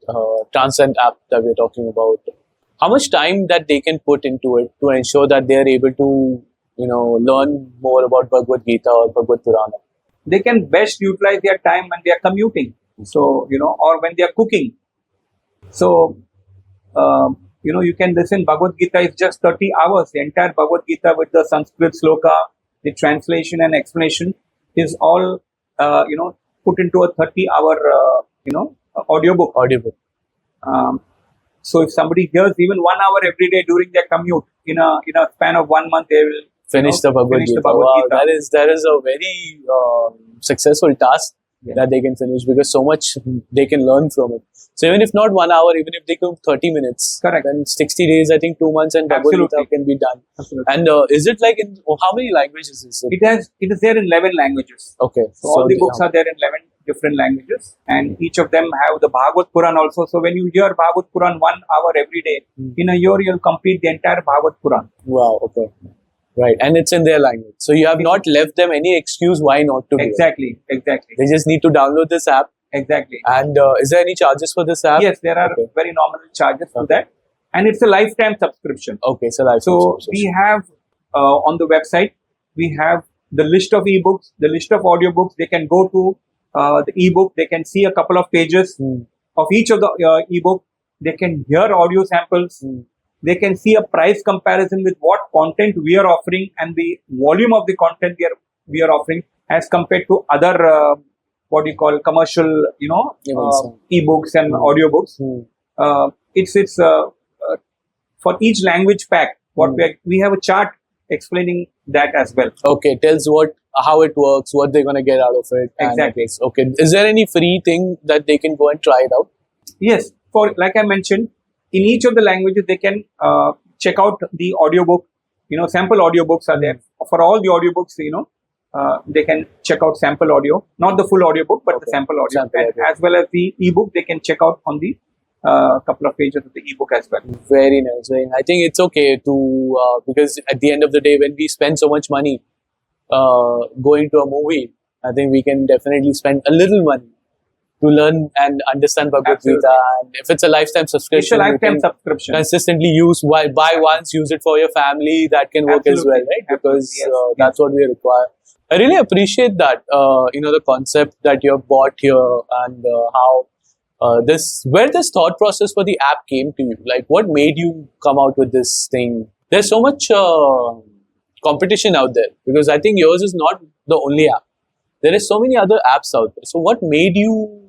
Speaker 2: Transcend app that we're talking about, how much time that they can put into it to ensure that they're able to, learn more about Bhagavad Gita or Bhagavad Purana?
Speaker 1: They can best utilize their time when they are commuting. So, or when they are cooking. So, you can listen. Bhagavad Gita is just 30 hours. The entire Bhagavad Gita with the Sanskrit sloka, the translation and explanation is all, put into a 30-hour, audiobook. So if somebody hears even 1 hour every day during their commute, in a span of 1 month, they will
Speaker 2: finish the Bhagavad Gita. Wow, that is a very successful task that they can finish, because so much they can learn from it. So even if not 1 hour, even if they come 30 minutes,
Speaker 1: correct,
Speaker 2: then 60 days, I think 2 months, and Bhagavad Gita can be done.
Speaker 1: Absolutely.
Speaker 2: And is it like in how many languages is it?
Speaker 1: It is there in 11 languages.
Speaker 2: Okay.
Speaker 1: So all the books are there in 11 different languages, and each of them have the Bhagavata Purana also. So when you hear Bhagavata Purana 1 hour every day, in a year you'll complete the entire Bhagavata Purana.
Speaker 2: Wow. Okay. Right, and it's in their language. So you have not left them any excuse why not to.
Speaker 1: Exactly.
Speaker 2: They just need to download this app.
Speaker 1: Exactly.
Speaker 2: And is there any charges for this app?
Speaker 1: Yes, there are very nominal charges for that, and it's a lifetime subscription.
Speaker 2: Okay, so lifetime subscription.
Speaker 1: We have on the website, we have the list of ebooks, the list of audiobooks. They can go to the ebook. They can see a couple of pages of each of the ebook. They can hear audio samples. They can see a price comparison with what content we are offering and the volume of the content we are offering as compared to other commercial ebooks and audiobooks. It's for each language pack. We have a chart explaining that as well.
Speaker 2: Okay, tells how it works, what they're gonna get out of it.
Speaker 1: Exactly.
Speaker 2: Okay, is there any free thing that they can go and try it out?
Speaker 1: Yes, like I mentioned, in each of the languages they can check out the audiobook. Sample audiobooks are there for all the audiobooks. They can check out sample audio, not the full audiobook, but the sample audio, as well as the ebook. They can check out on the couple of pages of the ebook as well.
Speaker 2: Very nice. I think it's okay to because at the end of the day, when we spend so much money going to a movie, I think we can definitely spend a little money to learn and understand Bhagavad Gita. And if it's a lifetime subscription, consistently use, buy once, use it for your family. That can work as well, right? Because that's what we require. I really appreciate that, the concept that you have bought here, and how where this thought process for the app came to you. Like, what made you come out with this thing? There's so much competition out there, because I think yours is not the only app. There is so many other apps out there. So what made you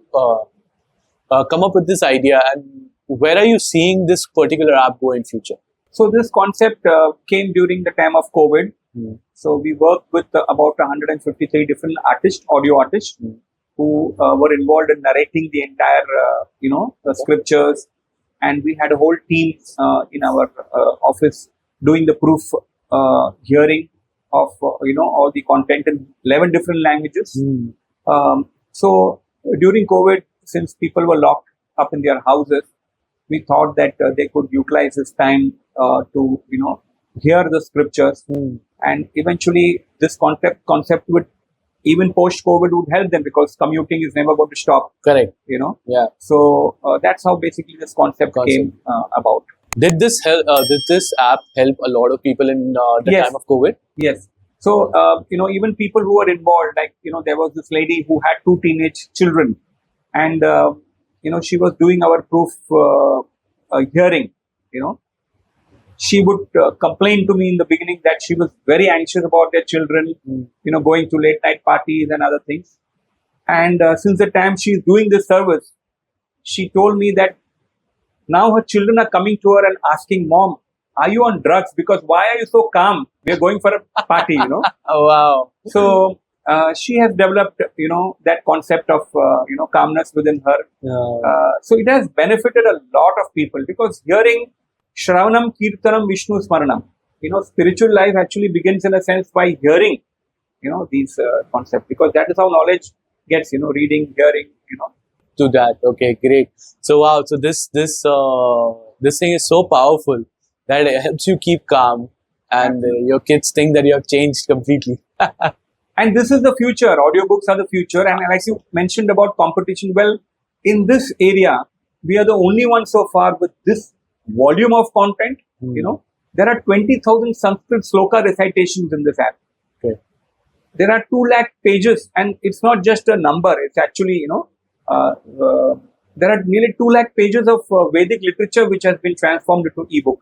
Speaker 2: come up with this idea, and where are you seeing this particular app go in future?
Speaker 1: So this concept came during the time of COVID. So we worked with about 153 different audio artists, who were involved in narrating the entire, the scriptures. And we had a whole team in our office doing the proof hearing of, all the content in 11 different languages. So during COVID, since people were locked up in their houses, we thought that they could utilize this time to, hear the scriptures. And eventually this concept would, even post-COVID, would help them, because commuting is never going to stop.
Speaker 2: Correct. Yeah.
Speaker 1: So that's how basically this concept came about.
Speaker 2: Did this app help a lot of people in the time of COVID?
Speaker 1: Yes. So, even people who were involved, like, there was this lady who had 2 teenage children, and, she was doing our proof hearing, She would complain to me in the beginning that she was very anxious about their children, going to late night parties and other things. And since the time she's doing this service, she told me that now her children are coming to her and asking, "Mom, are you on drugs? Because why are you so calm? We're going for a party,
Speaker 2: Oh, wow.
Speaker 1: So she has developed, that concept of, calmness within her. So it has benefited a lot of people, because hearing Shravanam, Kirtanam, Vishnu Smaranam, spiritual life actually begins in a sense by hearing, these concepts, because that is how knowledge gets, reading, hearing,
Speaker 2: To that. Okay, great. So wow, so this thing is so powerful that it helps you keep calm, and your kids think that you have changed completely.
Speaker 1: And this is the future. Audiobooks are the future. And like you mentioned about competition, well, in this area, we are the only ones so far with this volume of content. There are 20,000 Sanskrit sloka recitations in this app.
Speaker 2: Okay.
Speaker 1: There are 2 lakh pages, and it's not just a number. It's actually, there are nearly 2 lakh pages of Vedic literature which has been transformed into ebook.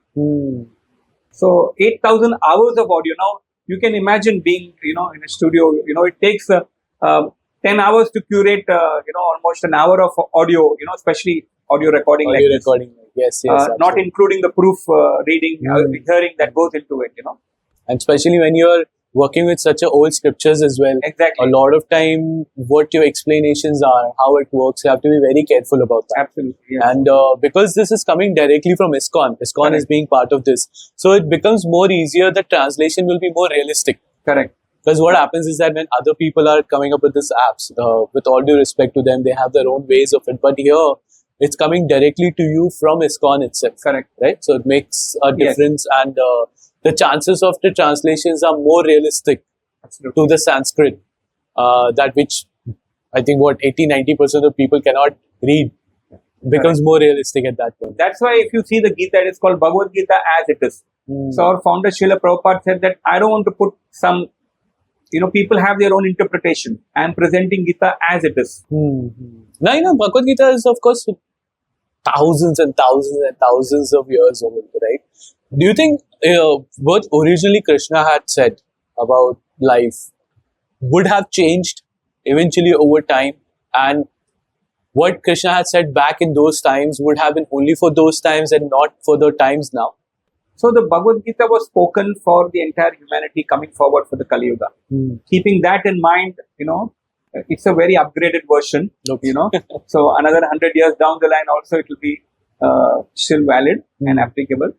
Speaker 1: So 8,000 hours of audio. Now you can imagine being, in a studio. It takes 10 hours to curate, almost an hour of audio, especially audio recording
Speaker 2: Audio
Speaker 1: like this.
Speaker 2: recording. Yes, yes.
Speaker 1: Not
Speaker 2: absolutely.
Speaker 1: including the proof reading, hearing that goes into it,
Speaker 2: And especially when you're working with such a old scriptures as well.
Speaker 1: Exactly.
Speaker 2: A lot of time, what your explanations are, how it works, you have to be very careful about that.
Speaker 1: Absolutely. Yes.
Speaker 2: And because this is coming directly from ISKCON is
Speaker 1: Correct.
Speaker 2: being part of this. So it becomes more easier, the translation will be more realistic.
Speaker 1: Correct.
Speaker 2: Because what happens is that when other people are coming up with these apps, with all due respect to them, they have their own ways of it. But here, it's coming directly to you from ISKCON itself.
Speaker 1: Correct.
Speaker 2: Right? So it makes a difference, and the chances of the translations are more realistic
Speaker 1: Absolutely.
Speaker 2: to the Sanskrit, that which I think 80-90% of people cannot read, becomes more realistic at that point.
Speaker 1: That's why if you see the Gita, it is called Bhagavad Gita as it is. So our founder Srila Prabhupada said that I don't want to put some, people have their own interpretation. I am presenting Gita as it is.
Speaker 2: Now, Bhagavad Gita is, of course, thousands and thousands and thousands of years old, right? Do you think what originally Krishna had said about life would have changed eventually over time, and what Krishna had said back in those times would have been only for those times and not for the times now?
Speaker 1: So the Bhagavad Gita was spoken for the entire humanity coming forward for the Kali Yuga. Keeping that in mind, it's a very upgraded version, So another 100 years down the line also it will be still valid and applicable.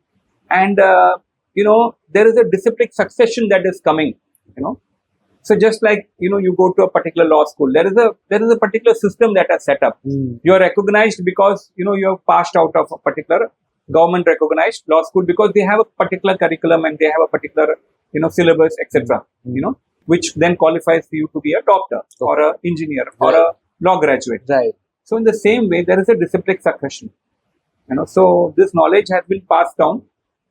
Speaker 1: And, there is a disciplic succession that is coming, So just like, you go to a particular law school, there is a particular system that is set up. You are recognized because, you have passed out of a particular government recognized law school because they have a particular curriculum and they have a particular, syllabus, etc., which then qualifies you to be a doctor or an engineer or a law graduate.
Speaker 2: Right.
Speaker 1: So in the same way, there is a disciplic succession. So this knowledge has been passed down,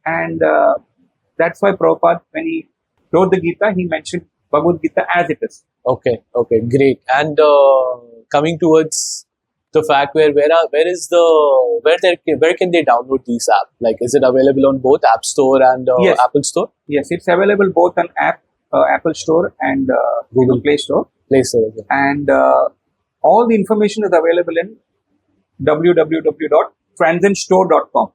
Speaker 1: and that's why Prabhupada, when he wrote the Gita, he mentioned Bhagavad Gita as it is.
Speaker 2: Okay, great. And coming towards the fact where can they download these apps? Like, is it available on both App Store and
Speaker 1: Yes.
Speaker 2: Apple Store?
Speaker 1: Yes, it's available both on Apple Store and Google Play Store.
Speaker 2: Play Store. Okay.
Speaker 1: And all the information is available in www.transcendstore.com.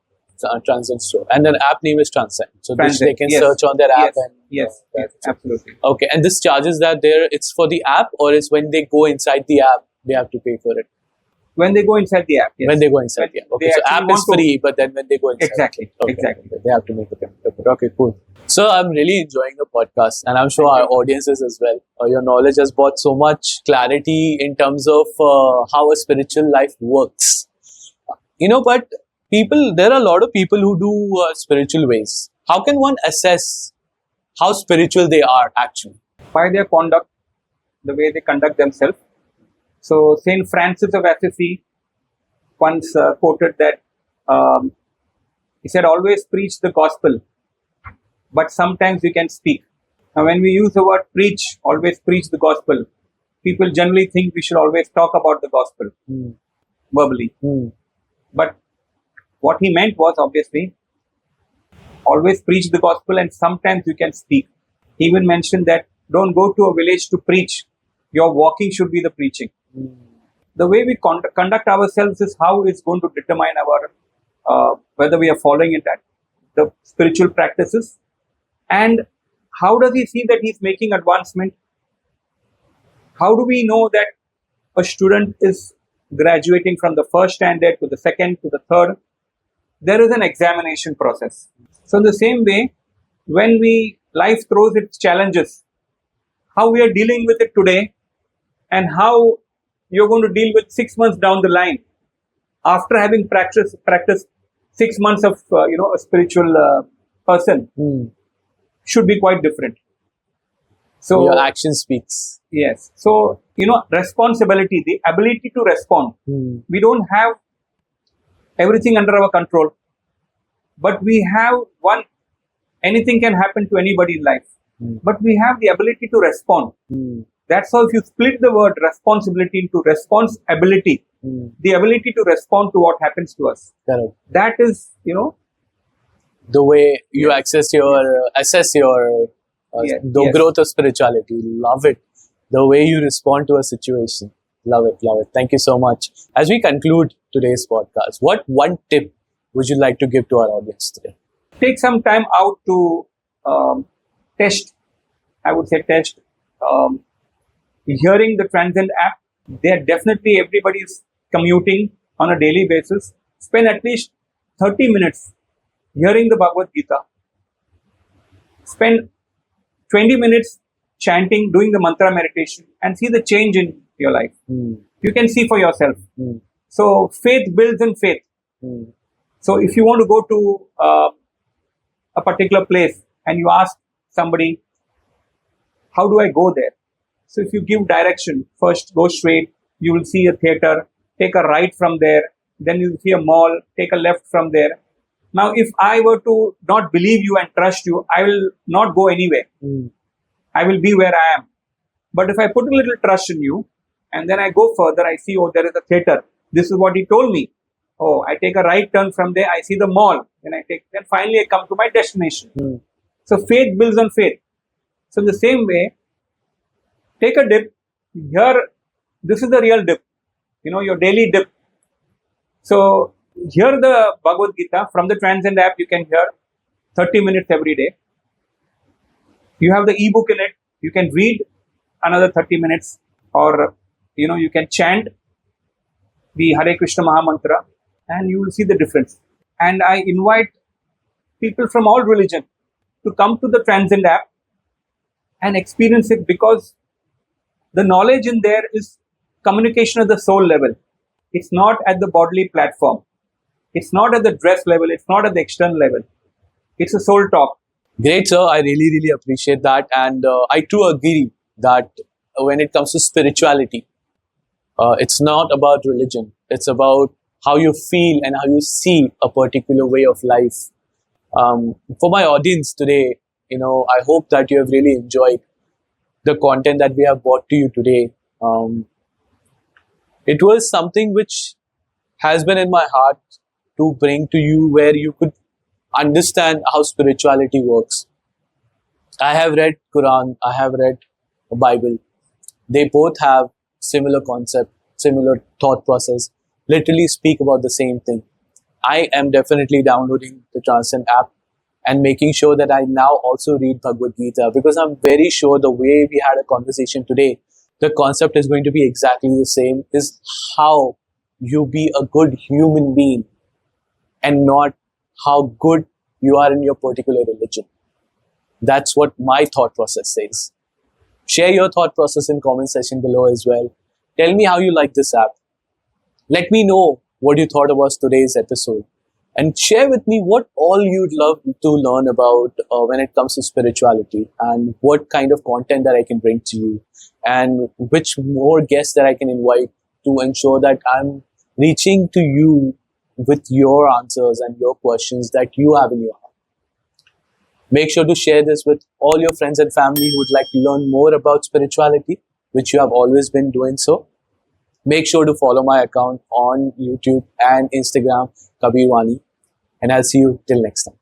Speaker 2: Transcend Store. And then app name is Transcend. So
Speaker 1: Transcend,
Speaker 2: they can
Speaker 1: yes.
Speaker 2: search on their app.
Speaker 1: Yes, absolutely.
Speaker 2: Okay, and this charges that there, it's for the app, or is when they go inside the app, they have to pay for it?
Speaker 1: When they go inside the app, yes.
Speaker 2: When they go inside the app. Okay,
Speaker 1: They
Speaker 2: so
Speaker 1: actually
Speaker 2: app is
Speaker 1: want to-
Speaker 2: free, but then when they go inside.
Speaker 1: Exactly,
Speaker 2: Okay,
Speaker 1: exactly.
Speaker 2: okay, they have to make a payment. Okay, cool. So I'm really enjoying the podcast, and I'm sure our audiences as well. Your knowledge has brought so much clarity in terms of how a spiritual life works. But there are a lot of people who do spiritual ways. How can one assess how spiritual they are actually?
Speaker 1: By their conduct, the way they conduct themselves. So Saint Francis of Assisi once quoted that he said, "Always preach the gospel, but sometimes we can speak." Now, when we use the word preach, always preach the gospel, people generally think we should always talk about the gospel verbally. But what he meant was obviously always preach the gospel and sometimes you can speak. He even mentioned that don't go to a village to preach. Your walking should be the preaching. The way we conduct ourselves is how it's going to determine our whether we are following it at the spiritual practices, and how does he see that he's making advancement? How do we know that a student is graduating from the first standard to the second to the third? There is an examination process. So in the same way, when life throws its challenges, how we are dealing with it today and how you're going to deal with 6 months down the line after having practiced 6 months of a spiritual person should be quite different. So
Speaker 2: your action speaks.
Speaker 1: Yes. So responsibility, the ability to respond. We don't have everything under our control, but we have anything can happen to anybody in life, but we have the ability to respond. That's how if you split the word responsibility into responsibility, the ability to respond to what happens to us.
Speaker 2: Correct.
Speaker 1: That is,
Speaker 2: the way you assess your
Speaker 1: Yes.
Speaker 2: growth of spirituality. Love it. the way you respond to a situation. Love it, love it. Thank you so much. As we conclude today's podcast, what one tip would you like to give to our audience today?
Speaker 1: Take some time out to test, I would say test, hearing the Transcend app. They're definitely, everybody is commuting on a daily basis. Spend at least 30 minutes hearing the Bhagavad Gita. Spend 20 minutes chanting, doing the mantra meditation, and see the change in your life. You can see for yourself. So faith builds in faith. So if you want to go to a particular place and you ask somebody, how do I go there? So if you give direction, first go straight, you will see a theater, take a right from there, then you will see a mall, take a left from there. Now, if I were to not believe you and trust you, I will not go anywhere. I will be where I am. But if I put a little trust in you, and then I go further, I see, oh, there is a theater. This is what he told me. Oh, I take a right turn from there, I see the mall. Then finally I come to my destination. So faith builds on faith. So in the same way, take a dip. Here, this is the real dip. Your daily dip. So hear the Bhagavad Gita from the Transcend app. You can hear 30 minutes every day. You have the ebook in it. You can read another 30 minutes, or you can chant the Hare Krishna Maha Mantra, and you will see the difference. And I invite people from all religion to come to the Transcend app and experience it, because the knowledge in there is communication at the soul level. It's not at the bodily platform. It's not at the dress level. It's not at the external level. It's a soul talk.
Speaker 2: Great, sir. I really, really appreciate that. And I too agree that when it comes to spirituality, it's not about religion. It's about how you feel and how you see a particular way of life. For my audience today, I hope that you have really enjoyed the content that we have brought to you today. It was something which has been in my heart to bring to you, where you could understand how spirituality works. I have read Quran, I have read Bible. They both have similar concept, similar thought process, literally speak about the same thing. I am definitely downloading the Transcend app and making sure that I now also read Bhagavad Gita, because I'm very sure the way we had a conversation today, the concept is going to be exactly the same, is how you be a good human being and not how good you are in your particular religion. That's what my thought process says. Share your thought process in comment section below as well. Tell me how you like this app. Let me know what you thought about today's episode. And share with me what all you'd love to learn about when it comes to spirituality, and what kind of content that I can bring to you, and which more guests that I can invite to ensure that I'm reaching to you with your answers and your questions that you have in your heart. Make sure to share this with all your friends and family who would like to learn more about spirituality, which you have always been doing so. Make sure to follow my account on YouTube and Instagram, Kabirr Vani, and I'll see you till next time.